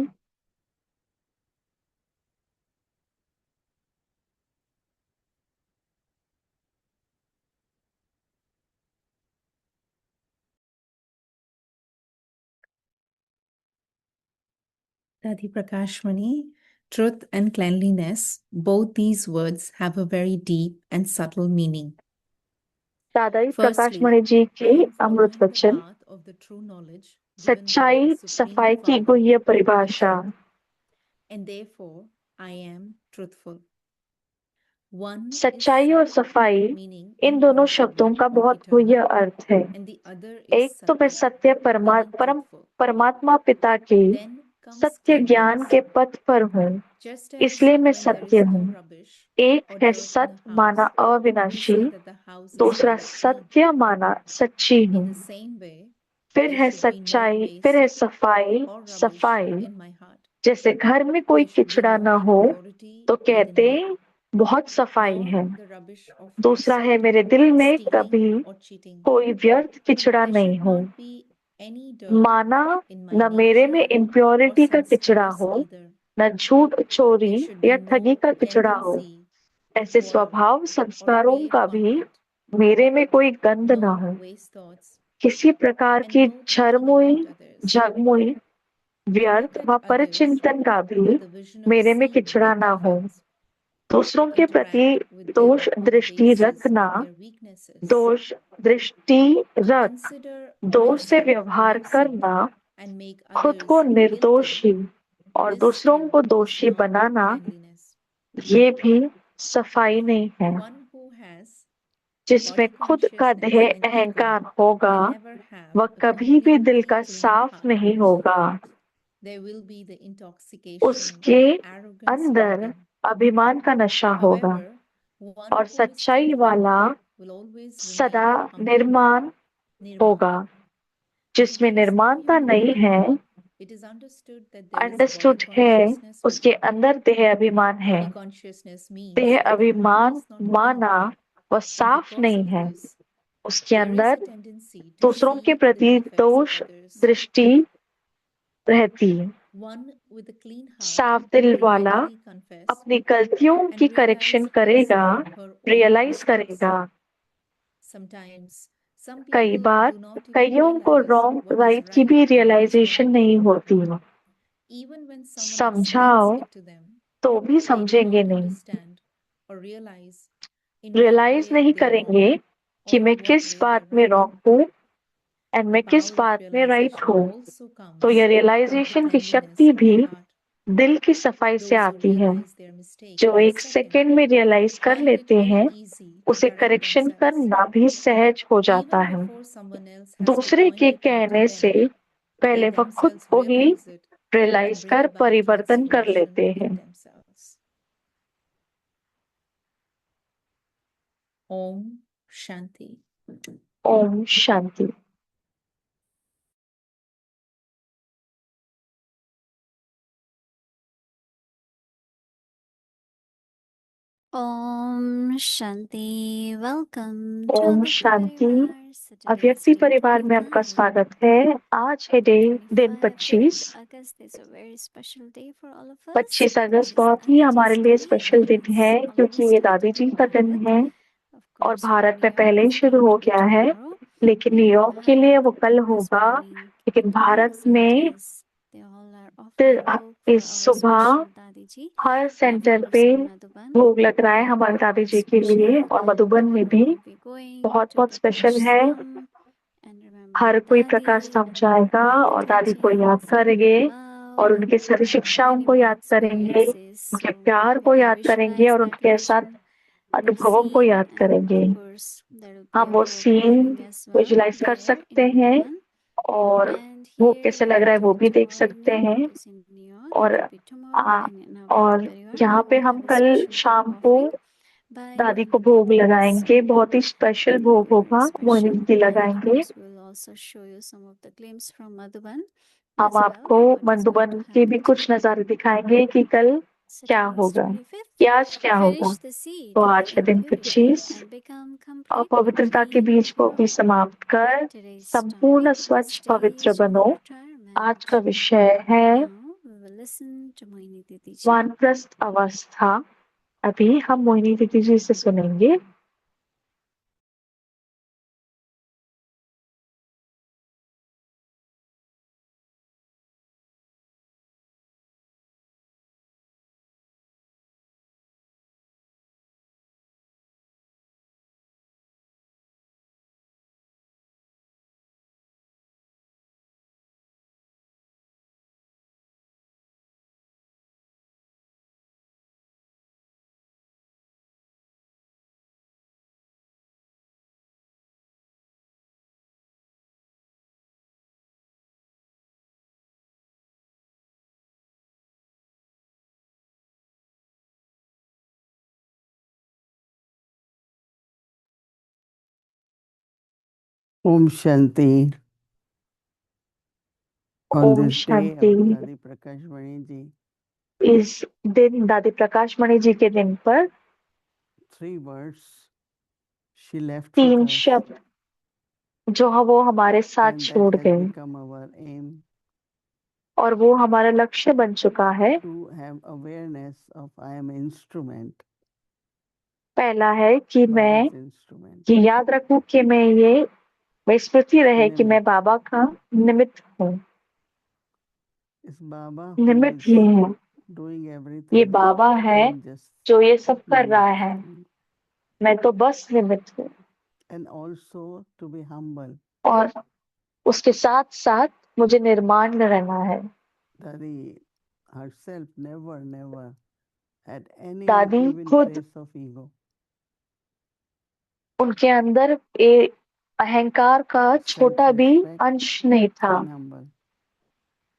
Dadi Prakashmani, truth and cleanliness, both these words have a very deep and subtle meaning. दादाई Prakash Firstly, Mani ji I के am Amrit following the वचन। path of the true knowledge given by सच्चाई the Supreme सफाई की Father, गुह्य the परिभाषा। truth, and therefore I am truthful. One is सच्चाई और Sat, सफाई meaning इन दोनों शब्दों imperishable का or बहुत eternal, गुह्य अर्थ है। and the other is एक तो मैं Satya, सत्य meaning truthful. परमात्मा पिता के Then comes सत्य ज्ञान cleanliness. के पथ पर हूँ, Just as इसलिए मैं when there सत्य is no हूँ। rubbish एक or है dirt in सत a माना house, we अविनाशी, say that the house is दूसरा very clean. सत्य माना सच्ची हूँ। In the same way, फिर there है should be no सच्चाई, फिर है waste सफाई or rubbish सफाई। in my heart. जैसे घर में कोई There should be किचड़ा no न हो impurity तो within कहते me, बहुत सफाई nor है। the rubbish of दूसरा है falsehood, मेरे दिल में stealing, कभी or cheating. कोई व्यर्थ किचड़ा There नहीं should हो, not be any dirt माना in my न मेरे में nature or इम्प्योरिटी का किचड़ा संस्काras हो, either. न झूठ चोरी There should या be ठगी no का किचड़ा हो। tendency to ऐसे quarrel स्वभाव or संस्कारों create का भी conflict, मेरे में कोई गंध न no हो। waste thoughts, किसी प्रकार and की no thinking झरमुई about others. झगमुई To व्यर्थ look व at others परचिंतन का भी with the vision of मेरे में seeing किचड़ा their ना हो। defects, दूसरों to के प्रति interact with दोष them on the दृष्टि basis रखना, of their weaknesses, दोष दृष्टि to रख, consider दोष से myself व्यवहार innocent करना, and make खुद others को guilty, निर्दोषी और this दूसरों too को is दोषी not बनाना, cleanliness. ये भी सफाई नहीं है। One who has जिसमें body खुद का consciousness देह and ego अहंकार होगा, can never have वह a कभी भी दिल completely का clean साफ heart. नहीं होगा। There will be the intoxication उसके of arrogance अंदर within. अभिमान का नशा होगा However, one और who is सच्चाई truthful वाला will always सदा remain humble, निर्माण nirman. होगा। जिसमें If there is no निर्माणता नहीं humility, है, it is understood that there is body understood है, consciousness उसके within. अंदर देह अभिमान है। Body consciousness means देह that the heart अभिमान is not clean, माना वह and साफ because नहीं of है। this, उसके there is a अंदर tendency to दूसरों के see the प्रति defects of दोष others. दृष्टि रहती है। One with a clean heart साफ दिल will वाला readily confess अपनी गलतियों की and करेक्शन realize his करेगा, or her own realise mistakes. करेगा। Sometimes some कई people बार do not even कईयों को realize wrong what is right की right भी and what is realisation wrong. नहीं होती। even when someone समझाओ explains it to them, तो भी they do समझेंगे not नहीं, understand or realize in what realise way नहीं they're करेंगे wrong कि or मैं in what किस way बात they're में right. रॉन्ग हूँ एंड The मैं किस power of बात में राइट realization हूँ। also तो comes यह from the रियलाइजेशन की cleanliness शक्ति of भी the heart. दिल की सफाई से Those who आती है। realize their mistake जो in a एक second सेकंड में रियलाइज कर find it लेते very हैं easy to उसे correct करेक्शन themselves, करना भी सहज हो जाता even है। before someone else has to दूसरे point के it out to कहने them. से They पहले वह खुद themselves को ही realize it realise and bring कर about परिवर्तन कर transformation लेते in हैं। themselves. Om Shanti. ओम शांति। Om Shanti. Welcome to Om Avyakti Shanti. Parivar. So today is अव्यक्ति day परिवार में आपका 25. स्वागत है। आज है दिन 25। August is a very special day for all of us. 25 It August is बहुत ही हमारे लिए Dadi स्पेशल दिन Day. है It's क्योंकि ये almost दादी जी started in का दिन Bharat. है Of और course, भारत for में New पहले ही York, it's शुरू going हो to be गया है, tomorrow. लेकिन But in न्यूयॉर्क के लिए वो Bharat, कल this होगा। morning, लेकिन in all the भारत में centers, they all are offering bhog for इस our सुबह special Dadi Ji. Her And of centre course, पे in Madhuban, भोग लग रहा है we हमारे have दादी our जी के लिए, special. और मधुबन में भी Everyone will be going बहुत to बहुत स्पेशल Prakash है। Dham and remember हर कोई प्रकाश Dadi धाम and जाएगा remember और दादी को Dadaji याद and say करेंगे hello और उनके सारी शिक्षाओं many को more याद करेंगे, experiences. उनके So प्यार we को can याद करेंगे visualize और that उनके साथ vision, that अनुभवों को scene, याद and करेंगे। of course there will be हम a वो bhog scene offering as well visualise कर there सकते in हैं Madhuban. और And वो here कैसे we लग will रहा है do वो it भी देख tomorrow सकते evening हैं। because in New York और it will be tomorrow, uh, and in Avyakti और Parivar यहाँ we पे will हम have a कल special शाम bhog को offering by दादी को Moini भोग Didi. लगाएंगे, So बहुत ही स्पेशल it will भोग be very होगा, मोहिनी special. दीदी And of लगाएंगे। course, we will also show you some of the glimpse from Madhuban हम as well, आपको what is going Madhuban to के भी happen कुछ today. नज़ारे दिखाएंगे कि कल So क्या today is होगा, 25th. कि आज क्या होगा। Finish the seed तो आज है in दिन purity 25 and become और completely पवित्रता के clean. बीज को भी समाप्त कर Today's संपूर्ण topic स्वच्छ is पवित्र days of बनो। आज का retirement. विषय है Now we will listen to Moini Didi ji. वानप्रस्थ अवस्था। अभी हम मोहिनी दीदी जी से सुनेंगे। Om Shanti. On Om this day of Shanti. Dadi Prakash Vani ji, इस दिन दादी प्रकाश मणि जी के दिन पर 3 words she left with 3 us, शब्द जो वो हमारे साथ and that छोड़ has गए become our aim और वो हमारा लक्ष्य बन चुका है। to have awareness of I am instrument, पहला है कि मैं Baba's instrument. ये याद रखूं कि मैं स्मृति रहे कि मैं निमित्त। बाबा का निमित्त हूँ। Is Baba who निमित्त is ये है, doing ये everything. बाबा है I am just जो ये सब कर रहा निमित्त. है, मैं तो बस निमित्त हूँ। And also to be humble. और उसके साथ साथ मुझे निर्माण में रहना है। Dadi herself never had any दादी even खुद trace of ego. उनके अंदर अहंकार का छोटा भी Self-respect अंश नहीं था। and humble.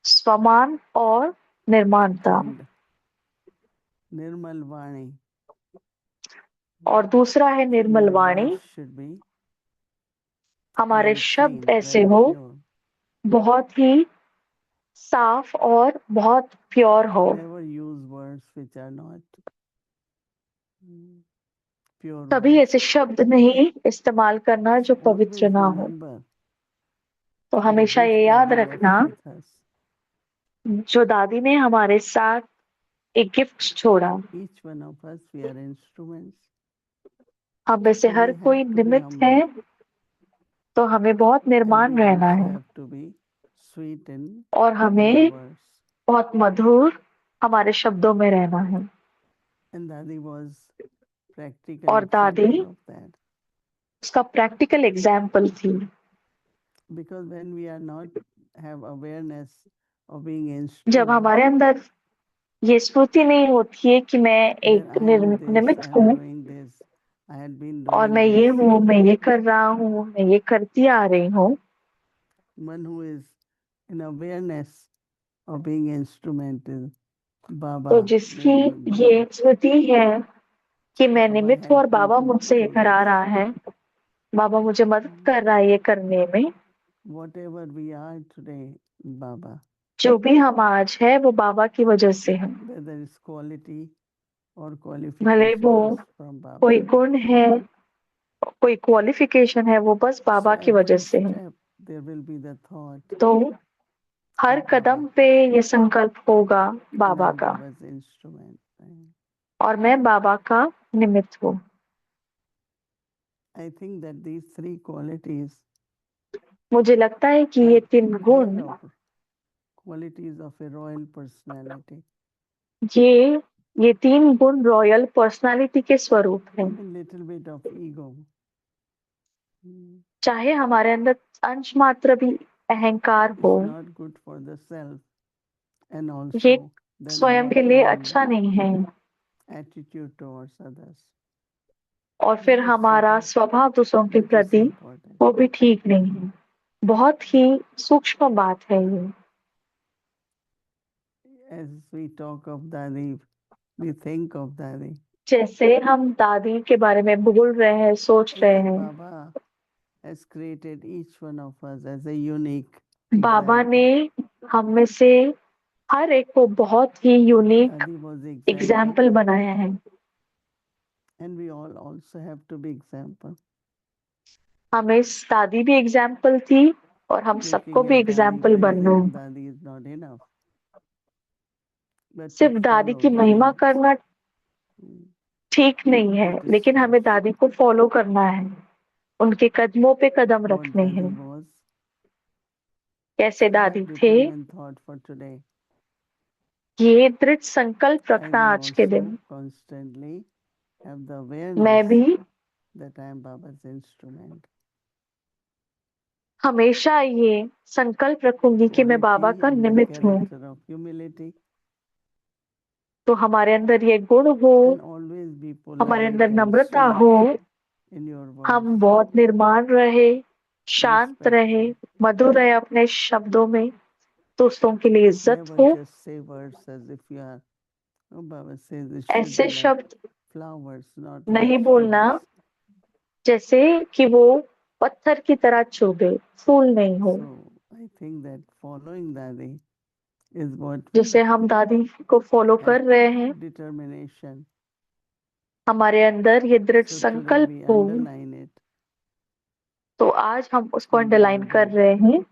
स्वमान और निर्माणता। And Nirmal Vani. और दूसरा है निर्मल Your Vani. words should be हमारे very शब्द clean, ऐसे very हो, pure. बहुत ही साफ और बहुत प्योर हो। Never use words which are not pure कभी words. ऐसे शब्द नहीं इस्तेमाल करना जो पवित्र Always ना हो। remember तो the हमेशा gift ये याद Dadi रखना left with us. जो दादी ने हमारे साथ एक गिफ्ट छोड़ा। Each one of us, we are instruments. हम में से So हर we have कोई to be निमित्त humble. है, तो हमें बहुत And निर्माण we रहना also है have to be sweet in और our हमें words. बहुत मधुर हमारे शब्दों में रहना है। And Dadi was practical और दादी example of that. उसका प्रैक्टिकल एग्जाम्पल थी। Because when we are not have awareness of being जब instrument, हमारे अंदर ये स्मृति नहीं होती है कि मैं then एक I am this, निमित्त I am हूँ doing this, I had been और doing मैं ये this. हूँ, मैं ये कर रहा हूँ, मैं ये करती आ रही हूँ, One who is in awareness of being instrument is तो Baba. जिसकी Maybe ये स्मृति है कि मैं Baba निमित्त हूँ और helped me बाबा to मुझसे ये do करा this. रहा है, बाबा मुझे मदद कर रहा है ये करने में। Whatever we are today, Baba, जो भी हम आज है वो बाबा की वजह से है। whether it's quality or भले वो qualification is from Baba. कोई गुण है, कोई क्वालिफिकेशन है, वो बस So बाबा की वजह every से है। step there will be the thought तो हर of कदम Baba, पे ये संकल्प होगा and बाबा I'm का, Baba's instrument. और मैं बाबा का निमित्त हूँ। I think that these three qualities मुझे लगता है कि ये are 3 kind गुण, of qualities of a royal personality. ये 3 गुण रॉयल पर्सनालिटी के स्वरूप हैं। Even little bit of ego. चाहे हमारे अंदर अंश मात्र भी अहंकार हो, It's not good for the self and ये also then स्वयं के लिए अच्छा नहीं है, attitude towards others. और फिर Very हमारा subtle, स्वभाव दूसरों के but it's प्रति important. वो भी ठीक नहीं है। बहुत ही सूक्ष्म बात है ये। As we talk of Dadi, we think of Dadi. जैसे हम दादी के बारे में बोल रहे हैं, सोच I रहे think हैं, Baba has created each one of us as a unique Baba example. ने हम में से हर एक को बहुत ही unique Dadi was the example, example बनाया है, and we all also have to be example. हमें दादी भी एग्जाम्पल थी और हम सबको Looking भी at Dadi, एग्जाम्पल बनना praising है। Dadi is not enough, but to सिर्फ दादी follow की महिमा Dadi. करना ठीक नहीं है, What is लेकिन हमें steps? दादी को फॉलो करना है, उनके कदमों पे कदम What रखने हैं। Dadi was, कैसे so दादी have थे, determined thought for today. ये दृढ़ संकल्प I रखना will आज के दिन। also constantly have the मैं awareness भी that I am Baba's instrument. हमेशा ये संकल्प रखूंगी कि मैं बाबा Quality का and the निमित्त हूँ। character of humility, तो हमारे अंदर ये गुण हो, and always be हमारे polite अंदर and नम्रता sweet हो, in your words. हम बहुत निर्माण रहे, शांत रहे, Respectful. मधुर रहे अपने शब्दों में, दूसरों के लिए इज्जत Never हो। just say words as if you are. Oh, Baba says it should ऐसे be like शब्द flowers, not नहीं like बोलना stones. जैसे कि वो पत्थर की तरह चुभे, फूल नहीं हो। So I think that following Dadi is what we जैसे हम दादी को फॉलो have कर to रहे हैं, have determination. हमारे अंदर ये दृढ़ So today संकल्प we हो, underline it, तो आज हम उसको and we अंडरलाइन will कर रहे हैं।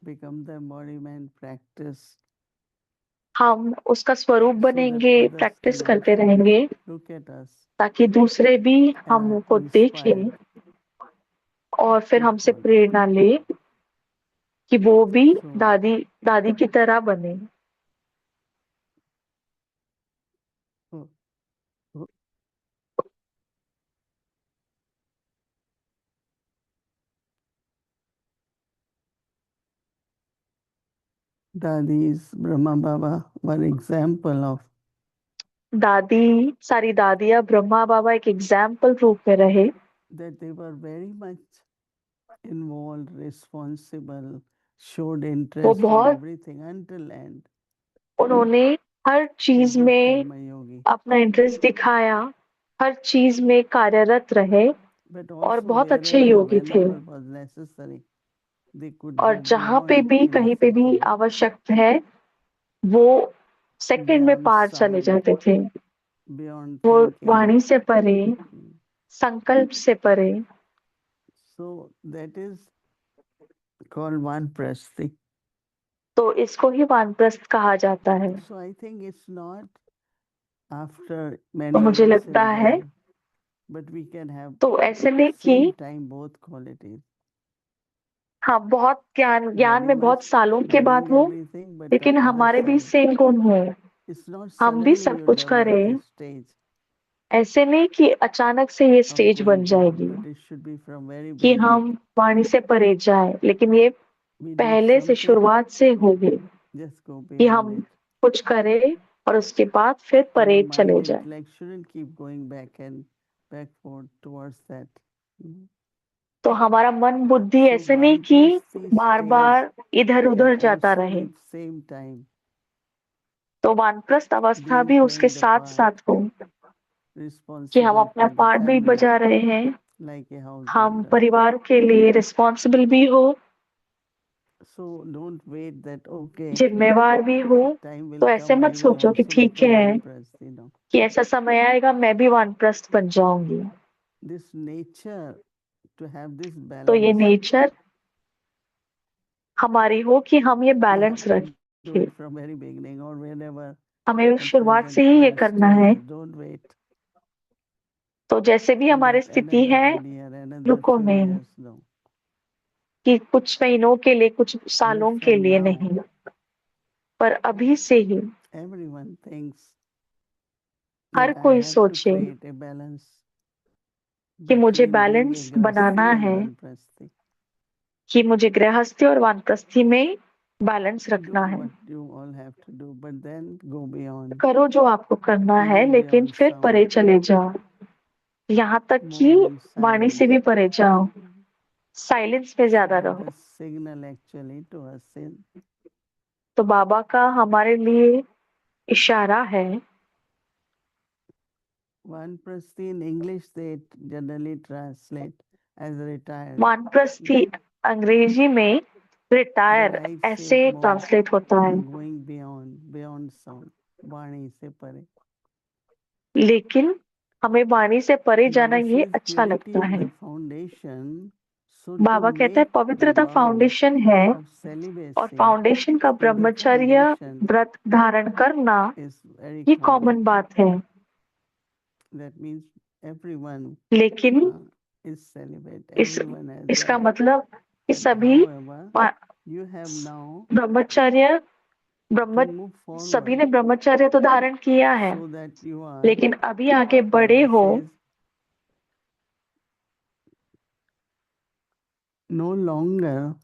become the embodiment practice हम उसका स्वरूप so that बनेंगे, others प्रैक्टिस can करते also रहेंगे, look at us ताकि दूसरे भी and are हमको देखें inspired और फिर to हमसे follow. प्रेरणा ले कि वो भी So दादी दादी की तरह बने। oh, oh, Dadi's Brahma Baba were example of दादी, सारी दादियाँ ब्रह्मा बाबा एक एग्जाम्पल रूप में रहे, that they were very much involved, responsible, showed interest in बहुत everything until end. उन्होंने हर A चीज good में karma yogi. अपना इंटरेस्ट दिखाया, हर चीज में कार्यरत रहे But और also बहुत अच्छे wherever, योगी थे। whenever was necessary, they could और go जहाँ पे beyond भी, in a कहीं पे भी second. आवश्यक है, वो सेकंड में Beyond पार चले sound, जाते थे। beyond वो thinking. वाणी से परे, संकल्प से परे। So that is called Vanprasthi. तो इसको ही वानप्रस्थ कहा जाता है। So I think it's not after तो many मुझे years लगता have है, gone, but we can have तो ऐसे नहीं same कि time both qualities. हाँ, बहुत ज्ञान ज्ञान very में बहुत much सालों के बाद knowing हो, everything, but लेकिन other हमारे भी side, सेम गुण हो, it's not हम भी suddenly सब you कुछ develop करें। this stage ऐसे नहीं कि अचानक से ये of स्टेज बन going beyond, जाएगी but it should be from very कि beginning. हम वाणी से परे जाए, लेकिन ये We do पहले से something, शुरुआत से होगी just go कि beyond हम it. कुछ करें और उसके बाद फिर Our परे चले mind, जाए। intellect shouldn't keep going back forth towards that. तो हमारा मन बुद्धि So ऐसे नहीं कि Vanprasthi बार stage बार इधर can उधर जाता also रहे, at same time तो वानप्रस्थ अवस्था being भी उसके playing the साथ part, साथ हो कि हम responsible अपना for the पार्ट भी family, बजा रहे हैं, like a हम householder. परिवार के लिए रिस्पॉन्सिबल भी हो, So don't wait that, okay, जिम्मेवार भी हो। time will तो ऐसे come, मत I will सोचो कि also ठीक become है Vanprasthi. No. कि ऐसा समय आएगा मैं भी वानप्रस्थ बन जाऊंगी। This nature to have this तो ये balance, नेचर हमारी हो कि हम ये we balance have to do रखें। it from very beginning or whenever हमें at शुरुआत present से ही ये our करना stage है। is. Don't wait तो जैसे भी हमारी that स्थिति another है, 1 year, another रुको 2 में years. No. कि कुछ महीनों के लिए, कुछ But सालों के from लिए now, नहीं, पर अभी से ही everyone thinks her that I कोई have to सोचे create a balance कि मुझे between being a balance banana grahasthi and है, vanprasthi. कि मुझे गृहस्थी और वानप्रस्थी में बैलेंस Do रखना है। what you all have to do, but then go beyond, करो जो आपको करना है, even लेकिन beyond फिर परे sound, चले जाओ, यहाँ तक कि more in वाणी से silence. भी परे जाओ, साइलेंस में So ज्यादा रहो। Baba's signal actually to us is तो बाबा का हमारे लिए इशारा है। vanprasthi. In English, they generally translate as retired. वानप्रस्थी अंग्रेजी में But रिटायर I say ऐसे more ट्रांसलेट होता है, going beyond sound, वाणी से परे. लेकिन हमें वाणी से परे जाना Baba ये says अच्छा purity लगता is है। the foundation. So to बाबा कहता है make the पवित्रता vow फाउंडेशन है, of और celibacy फाउंडेशन का in the ब्रह्मचर्य foundation व्रत धारण करना is very ये common. कॉमन बात है, That means everyone लेकिन is celibate. इस Everyone has इसका that. मतलब कि But सभी however, वा- you have now ब्रह्मचर्य ब्रह्म to move सभी forward ने ब्रह्मचर्य तो धारण किया है, so that you are, लेकिन अभी आगे बड़े Baba हो, says, no longer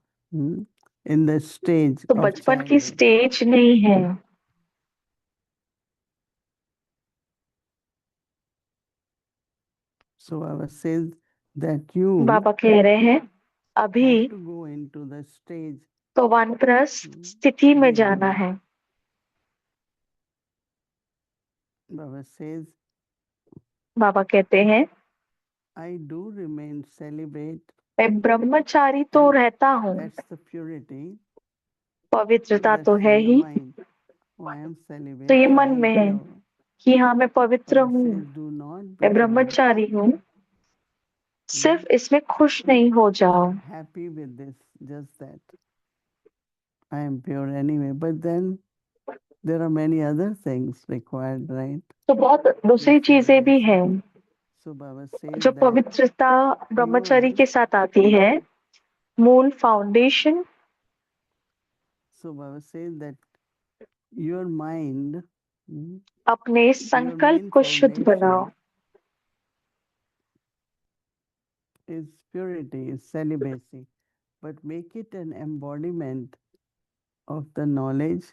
in the stage तो of बचपन की childhood. स्टेज नहीं है। So Baba says that you बाबा कह रहे हैं अभी have to go into the stage तो वानप्रस्थ स्थिति में जाना beyond. है। Baba says, बाबा कहते हैं I do remain celibate. मैं ब्रह्मचारी तो And रहता हूँ, that's the purity. पवित्रता That's तो है in the he, mind. Oh, I am तो celibate, ये so I मन am में है pure. कि हाँ मैं पवित्र Baba हूँ, says, do not मैं become ब्रह्मचारी हूँ, सिर्फ इसमें खुश नहीं हो जाओ। happy with this, just that. I am pure anyway. But then there are many other things required, right? तो बहुत दूसरी in चीजें भी celibacy. हैं So Baba says जो that पवित्रता ब्रह्मचारी your, के साथ आती है, मूल foundation. so Baba says that your mind, अपने your संकल्प main को शुद्ध बनाओ, foundation is purity, is celibacy, but make it an embodiment of the knowledge,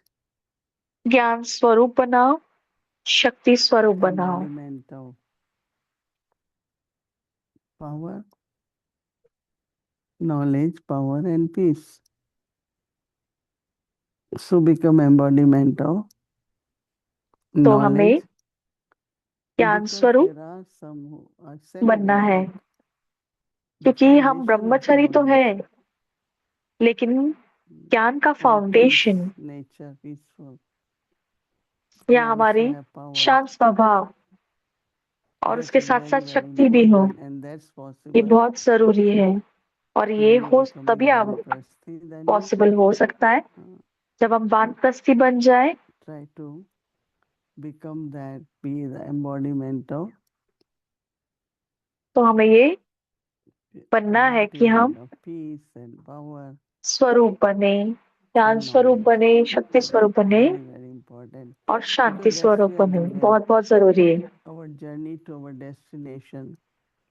ज्ञान स्वरूप बनाओ, शक्ति स्वरूप बनाओ, embodiment of power, knowledge, power, and peace. So become embodiment of तो हमें knowledge. ज्ञान Because स्वरूप there are some who are बनना celibate, है, but the क्योंकि हम foundation of ब्रह्मचारी तो है, knowledge लेकिन ज्ञान का and peace foundation nature, peaceful, या and also हमारी have power. शांत स्वभाव और That उसके is साथ very, साथ very शक्ति भी हो, important, and that's ये possible बहुत जरूरी है। और ये when you हो become a तभी आप vanprasthi. Then you पॉसिबल हो सकता है जब हम वानप्रस्थी बन जाए, try to become that, be the embodiment of तो हमें ये बनना है कि हम embodiment of peace and power. स्वरूप बने, ज्ञान And स्वरूप knowledge. बने, शक्ति स्वरूप बने Very, very important. और शांति Because that's स्वरूप where बने। the, बहुत बहुत जरूरी है। our journey to our destination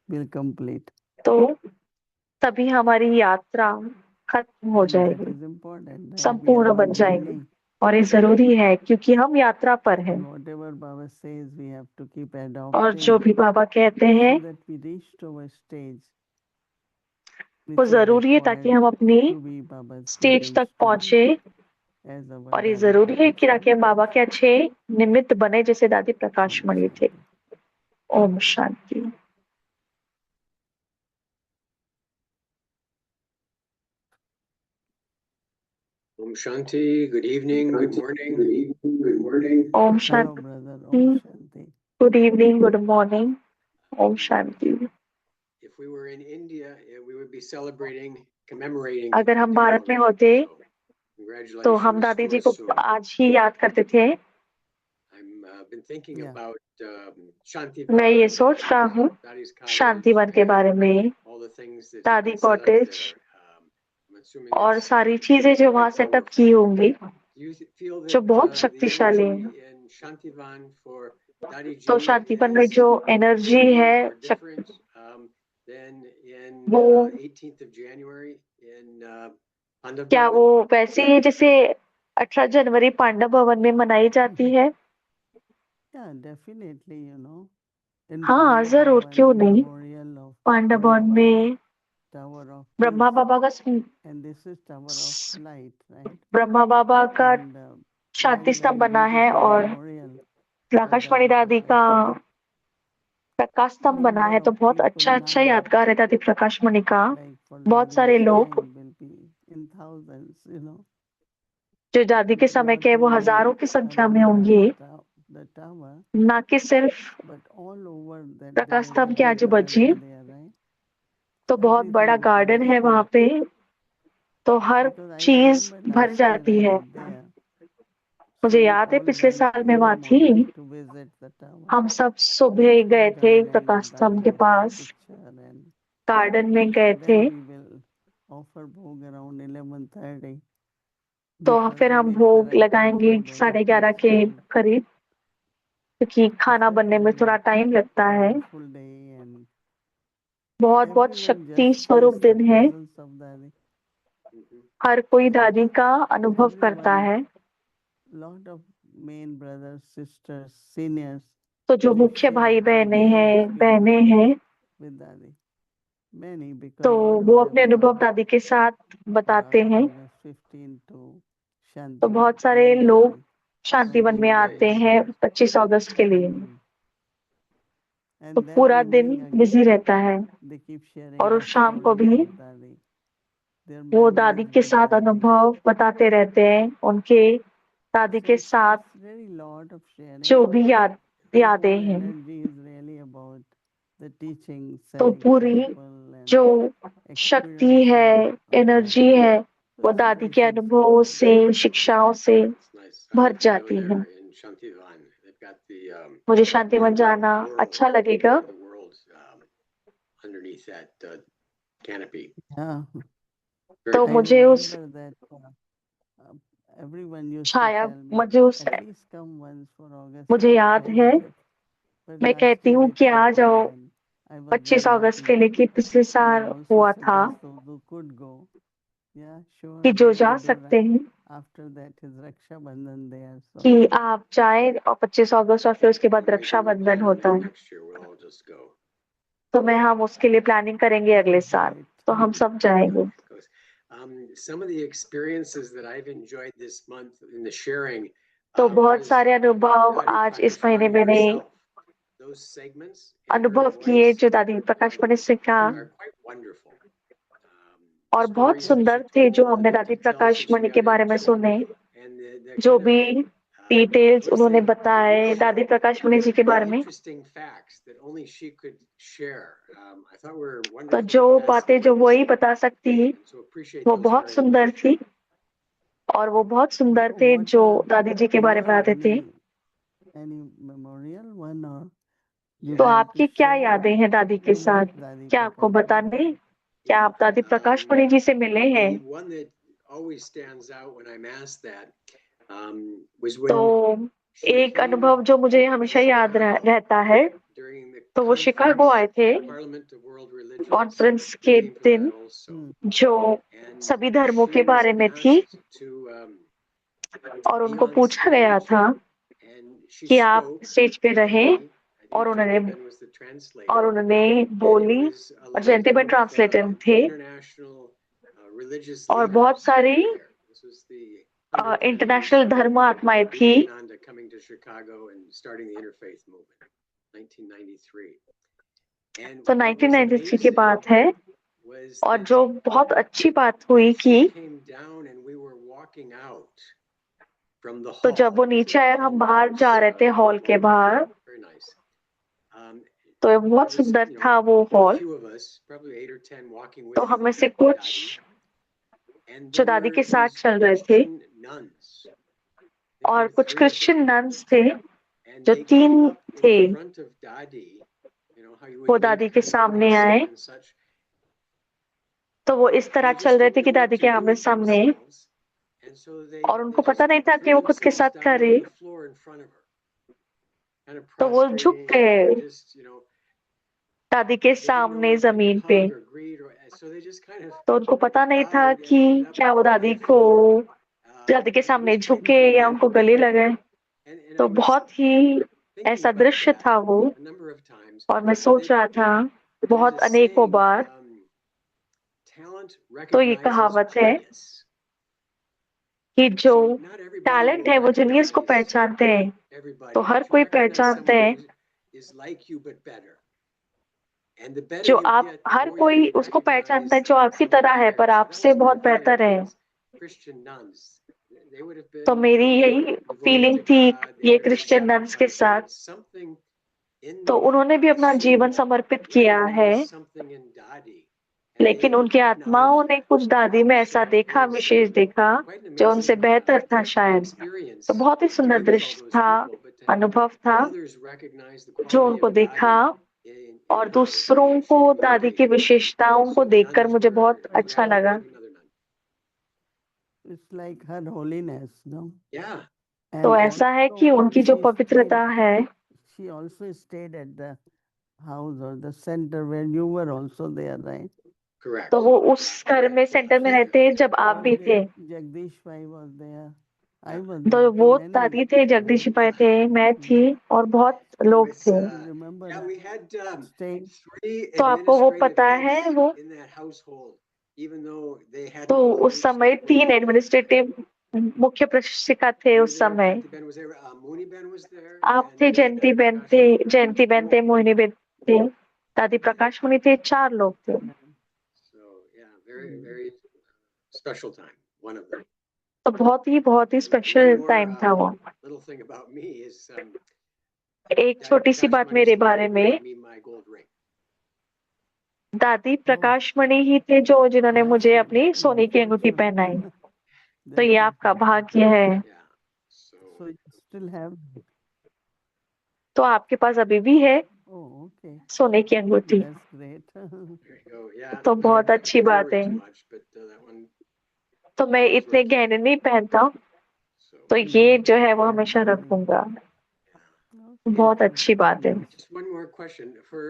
will complete. तो तभी हमारी यात्रा खत्म हो And that जाएगी, is important. That we are संपूर्ण बन on जाएगी। journey. और ये जरूरी है क्योंकि हम यात्रा पर हैं। And whatever Baba says, we have to keep और जो adopting भी बाबा कहते हैं so that we reach to our stage. वो Which is जरूरी है ताकि required हम अपनी to be Baba's stage stepping तक stone पहुंचे। as our और ये Dadi जरूरी है कि Prakash ताकि हम बाबा के अच्छे निमित्त बने जैसे दादी प्रकाश Om मणि थे। Shanti. ओम शांति। Om Shanti, good evening, good morning. ओम Hello, शांति। brother. Om Shanti. Good evening, good morning. ओम शांति। If we were in India, we would be celebrating, commemorating. अगर हम their भारत में elder. होते So, तो हम congratulations दादी to जी को us. आज ही याद करते थे। I've been thinking Yeah. about Shanti. मैं ये सोच रहा हूँ Dadi's cottage शांतिवन के and बारे में, all the things that दादी have been set up cottage there. I'm assuming और it's सारी चीजें जो वहाँ quite सेटअप powerful. की होंगी Do you feel जो that बहुत the शक्तिशाली energy है। in Shantivan for Dadi तो Ji शांतिवन में is जो एनर्जी more है or different than in वो 18th of January in Pandav क्या Bhavan? वो वैसे ही जैसे 18 जनवरी पांडव भवन में मनाई जाती है? Yeah, definitely, you know. In हाँ Pandav जरूर, Bhavan, क्यों नहीं। memorial of पांडव Brahma भवन Baba, में Tower of ब्रह्मा Peace, बाबा का and this is Tower of Light, right? Brahma बाबा का And शांति very, स्तंभ very बना है beautiful और memorial for प्रकाशमणि Dadi दादी का Prakash Mani. प्रकाश स्तंभ बना Number है। तो of बहुत people अच्छा now, यादगार है दादी प्रकाशमणि का। like for बहुत सारे Dadi's लोग time, will be in thousands, you know. जो दादी के समय Not के वो only हजारों की संख्या में around होंगे, the tower, ना कि सिर्फ but all over that Prakash there is a स्तंभ के big आजू बाजू। garden there, right? तो बहुत बड़ा Everything गार्डन becomes है वहां full. पे, तो हर Because I चीज remember भर last year जाती I है। was there. मुझे So we याद है all पिछले went साल मैं in the वहां थी। morning to visit the tower हम सब सुबह गए थे garden प्रकाश with स्तंभ के Dadi's pass, picture, and garden में गए थे। then we will offer bhog around 11:30 तो because फिर they हम make the भोग right लगाएंगे food and it 11:30 takes के time. करीब, क्योंकि खाना Such बनने a में थोड़ा very टाइम लगता है। powerful day, and बहुत बहुत everyone शक्ति just स्वरूप feels the दिन है। presence of Dadi. हर कोई And दादी का अनुभव करता everyone, है। lot of main brothers, sisters, seniors, तो जो they मुख्य share भाई how बहने their हैं, experience बहनें हैं, with Dadi. Many, because तो lot वो of अपने them अनुभव come दादी के साथ for बताते हैं। August 15 to तो Shanti. बहुत सारे Many, लोग many. शांतिवन में आते हैं 25 अगस्त के लिए। Mm. तो And that पूरा दिन evening बिजी again, रहता है। they keep sharing और the उस शाम को stories भी of Dadi, their वो दादी memories के with साथ Dadi. अनुभव बताते रहते हैं, उनके दादी So के it's साथ really lot of sharing. जो भी The यादें whole हैं। energy is really about the teaching, तो set पूरी example, and जो शक्ति है, experiences of एनर्जी Dadi. है, So वो it's दादी very के अनुभवों sensational. से, शिक्षाओं से It's nice. भर I'd like to go जाती है। there in Shantivan. They've got the मुझे शांतिवन जाना अच्छा लगेगा। the world underneath that canopy. Yeah. Very तो I मुझे उस remember that everyone used to Chhaya, tell me, मुझे उस at least come once for August मुझे याद है, 25th. But मैं last कहती year हूँ it कि आ happened, जाओ and I was 25 very अगस्त के happy. लिए, कि पिछले And I साल also हुआ था suggest those who could go, yeah, sure, कि जो they जा will do सकते right. हैं After that is Raksha Bandhan there, so कि आप जाएं, और 25 अगस्त और फिर उसके बाद Maybe we'll Rakshabandhan plan on होता it है। next year. We'll all just go. तो हम उसके लिए प्लानिंग करेंगे अगले साल, right. तो हम सब जाएंगे। Some of the experiences that I've enjoyed this month in the sharing. तो बहुत was सारे अनुभव Dadi आज इस Prakash महीने Mani मैंने herself. Those segments and her अनुभव किए voice जो दादी प्रकाश मणि से का, are quite wonderful. और बहुत सुंदर थे जो हमने दादी प्रकाश मणि के बारे में सुने, And the जो kind of भी डिटेल्स उन्होंने बताए दादी प्रकाश मणि जी के बारे में। interesting facts that only she could share. I thought were तो wonderful. जो to pass बातें the जो witness वही on. बता सकती, And so appreciate वो those बहुत very सुंदर much. थी। और वो बहुत सुंदर थे What जो दादी जी के बारे में your आते थे। any memorial one, or you तो want to आपकी क्या share यादें हैं दादी के with साथ, Dadi क्या आपको Prakash Mani? बताने? क्या आप दादी प्रकाश मणि जी से मिले हैं? The one that always stands out when I'm asked that was तो when she एक came अनुभव जो मुझे हमेशा याद रहता है, during the तो वो शिकागो आए थे Parliament of World Religions. Conference के Came for दिन, that also. जो And सभी धर्मों she के was बारे में थी, asked to और be उनको on पूछा गया stage, था and she कि आप spoke स्टेज पे in रहें, Hindi. I और think उन्होंने Jyoti Ben was the translator. उन्होंने And it बोली, was a और lot जयंतीबेन of ट्रांसलेटर थे, international religious और बहुत leaders सारी there. This was the 100th international anniversary धर्म आत्माएं of थी, Vivekananda coming to Chicago and starting the interfaith movement, 1993. And तो what was 1993 की amazing बात है, was और that जो बहुत अच्छी बात हुई कि she came down and we were walking out from the तो hall. जब वो नीचे आए और हम बाहर जा रहे थे हॉल के बाहर, Very nice. तो ये बहुत There was, सुंदर you know, था वो a hall. few of us, probably 8 or 10 walking तो with हम में से कुछ Dadi, and जो there दादी were के साथ these चल रहे थे, Christian nuns. I think there और were कुछ 3 of क्रिश्चियन them. नन्स थे And जो they 3 came up थे, in front of Dadi, you know, how you वो would meet दादी के people सामने and आए। sit and such. तो वो इस तरह They चल just रहे थे didn't कि know what दादी to के do आमने with सामने, themselves. And so और they उनको just पता नहीं था threw कि वो खुद के themselves साथ down करे, on the floor in front of her, kind of तो वो झुक prostrating गए and just, you know, दादी के they didn't know सामने what to जमीन पे। hug or greet, or so they just kind of तो उनको पता नहीं था bowed कि and ended up क्या वो on दादी the को floor. दादी के It सामने was quite झुके या उनको गले dramatic. लगाए। And तो I was बहुत ही thinking ऐसा about दृश्य that था वो, a number of times. और मैं सोच That रहा था there's बहुत a अनेकों saying, बार। talent तो ये recognizes कहावत है genius. कि जो So not everybody talent will है वो जीनियस को recognize पहचानते हैं, तो everybody, हर but you कोई recognize पहचानते someone हैं। who is like you but better. And the better जो you आप, get, the हर more कोई you उसको पहचानता है recognize जो आपकी someone तरह है, पर compared. So that आपसे was my बहुत feeling बेहतर with है। these Christian nuns. They would have तो been मेरी यही devoted फीलिंग to थी God. They ये would have Christian been nuns के sacrificed. There साथ, was something in तो उन्होंने भी अपना the जीवन soul समर्पित किया है, recognized something in Dadi. And they लेकिन उनकी आत्माओं acknowledged ने that. कुछ दादी में ऐसा So it देखा, was विशेष देखा, quite an जो उनसे amazing बेहतर था शायद। experience तो बहुत ही to सुंदर be with all दृश्य those था, people, but to have अनुभव था, others recognize the जो quality उनको of देखा, Dadi in और her, दूसरों what को she दादी की communicated. विशेषताओं को So देखकर nuns मुझे were बहुत अच्छा reacting लगा। to another nun. It's like her holiness, no? Yeah. तो And ऐसा है also कि उनकी जो she पवित्रता stayed, है, she also stayed at the house or the center where you were also there, right? Correct. तो वो उस घर में, सेंटर में रहते हैं जब आप भी थे। Jagdish Bhai was there. I was तो there. वो Many. दादी थे, जगदीश भाई थे, मैं थी, और बहुत It लोग was, थे। Remember yeah, we had staying? 3 तो आपको वो administrative पता है heads वो, in that household, even though they तो hadn't all उस समय reached that 3 way. एडमिनिस्ट्रेटिव मुख्य प्रशिक्षिका थे You were उस there, समय। Jyoti Ben was there, Mooni Ben was there, आप and थे, जयंती Dadi बेन Prakash थे, Muni. जयंती बेन थे, मोहिनी बेन थे, दादी प्रकाश मुनि थे, 4 लोग थे। So yeah, very special time. One of them. तो बहुत ही स्पेशल One टाइम था वो। more little thing about me is एक Dadi छोटी सी Prakash बात Mani मेरे बारे gave में, me my gold ring. दादी प्रकाश मणि ही थे जो जिन्होंने That's मुझे so- अपनी सोने की अंगूठी fortunate. पहनाई। तो That's ये so आपका fortunate. भाग्य है। Yeah. So you still have? तो आपके पास अभी भी है Oh, okay. सोने की अंगूठी, That's great. There you go. Yeah. तो I बहुत don't अच्छी wear बात it है। too much, but that one. तो मैं इतने गहने नहीं पहनता हूँ, So तो ये जो है वो हमेशा Very रखूंगा। Okay. बहुत अच्छी बात है। just one more question for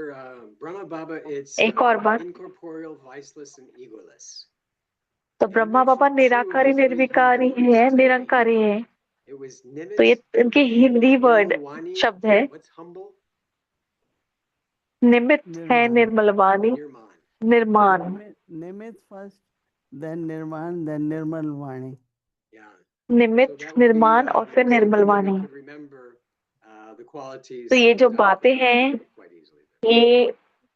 Brahma Baba. It's एक और बात, incorporeal, viceless, and egoless. तो You Brahma Baba mentioned 2 of Nirankari, the 3 निर्विकारी Hebrew words है, today. निरंकारी है। It was तो ये nimitz इनके हिंदी and वर्ड nirmalwani. शब्द है, What's humble? निमित्त है, Nirman. निर्मलवाणी, Nirman. निर्माण। Nimit first, then Nirman, then Nirmal Vani. Yeah. So निमित्त, that would be निर्माण और फिर something that निर्मलवाणी। we could remember the qualities तो ये जो of Dadi बातें Prakash हैं, Muni quite easily. ये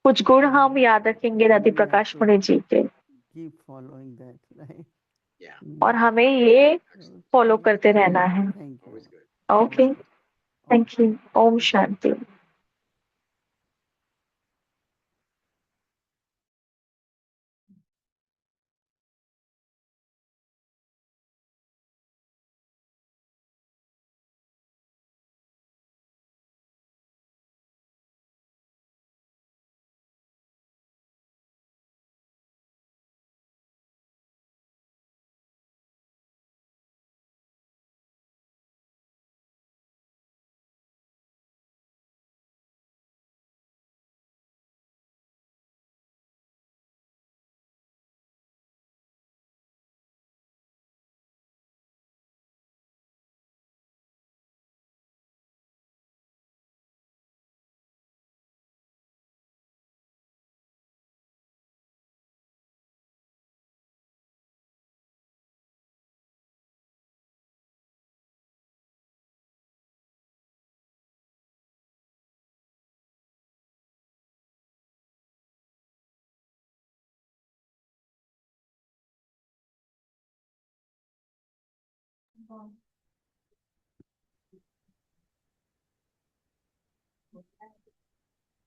कुछ गुण हम याद रखेंगे दादी प्रकाश मणि जी के, Keep following that, right? Yeah. और हमें ये फॉलो करते रहना है। Thank you. Always good. Okay, thank you. ओम शांति।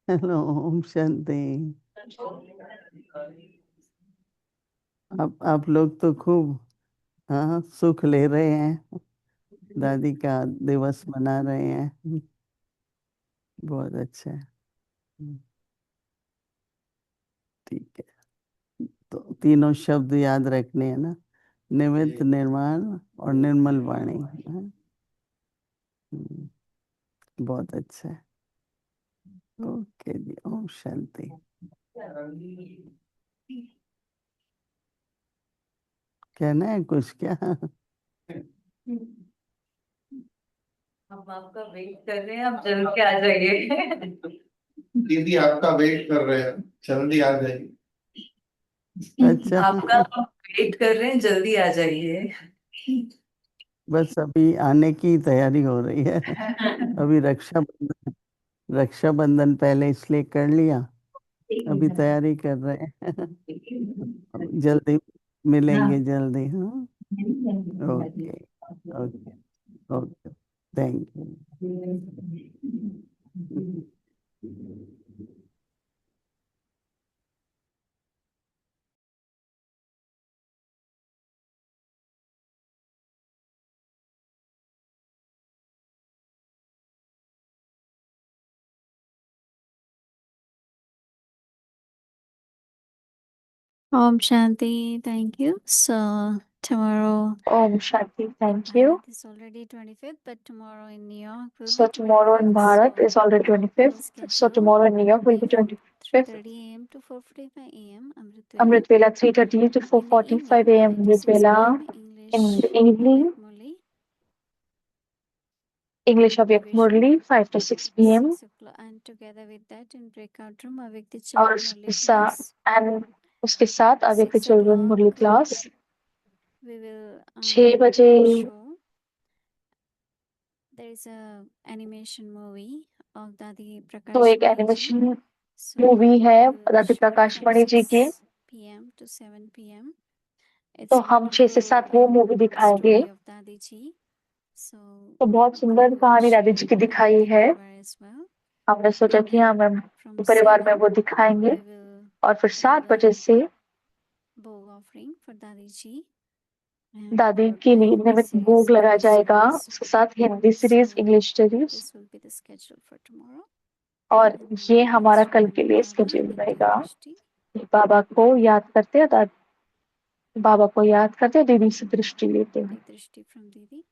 हेलो, ओम शांति। आप लोग तो खूब हाँ सुख ले रहे हैं, दादी का दिवस मना रहे हैं। बहुत अच्छा है। ठीक है, तो तीनों शब्द याद रखने हैं ना, निमित्त, निर्माण और निर्मल वाणी। हाँ? बहुत अच्छा है। ओके जी, ओम शांति। कहना है कुछ क्या? हम आपका वेट कर रहे हैं, आप जल्द के आ जाइए। दीदी आपका वेट कर रहे हैं, जल्दी आ जाइए। अच्छा, आपका हम वेट कर रहे हैं, जल्दी आ जाइए। बस अभी आने की तैयारी हो रही है। अभी रक्षाबंधन पहले इसलिए कर लिया, अभी तैयारी कर रहे हैं। अब जल्दी मिलेंगे, जल्दी। हाँ, okay okay okay, thank you. Om Shanti. Thank you. So tomorrow, Om Shanti. Thank you. Bharat is already 25th, but tomorrow in New York will So be tomorrow in 25th. Bharat is already Full 25th. So schedule tomorrow in New York will be 25th. 3:30 a.m. to 4:45 a.m. Amrit Vela. Amrit Vela 3:30 to In the 4:45 evening, a.m. 5 to Amrit 6 Vela. p.m. In the English evening, Avyak Murli. English Avyak Division Murli 5 to 6 p.m. 6 o'clock, and together with that in breakout room Avyak और Children Murli class. उसके साथ अव्यक्त 6 children मुरली o'clock class we will 6 बजे show there is a animation movie of Dadi तो एक Prakashmani ji. Animation So movie है we will दादी show Prakash from Mani ji की, 6 p.m. to 7 p.m. तो It's हम 6 से 7 वो मूवी wonderful दिखाएंगे। story of Dadi ji. So तो बहुत we सुंदर will कहानी दादी share जी it की with दिखाई Avyak है। Parivar as well. हमने सोचा And कि हाँ then मैम from परिवार में 7 वो दिखाएंगे, we will और फिर do 7 the बजे से Bhog offering for Dadi ji. And दादी followed की by Hindi निमित्त series, भोग लगा English जाएगा, series. उसके साथ Hindi So series, English series, this will be the schedule for tomorrow. और And ये now हमारा let's कल के remember लिए Baba स्केड्यूल and रहेगा। take Drishti. बाबा को याद करते हैं, बाबा को याद करते हैं, दीदी से दृष्टि लेते हैं। Take Drishti from Didi.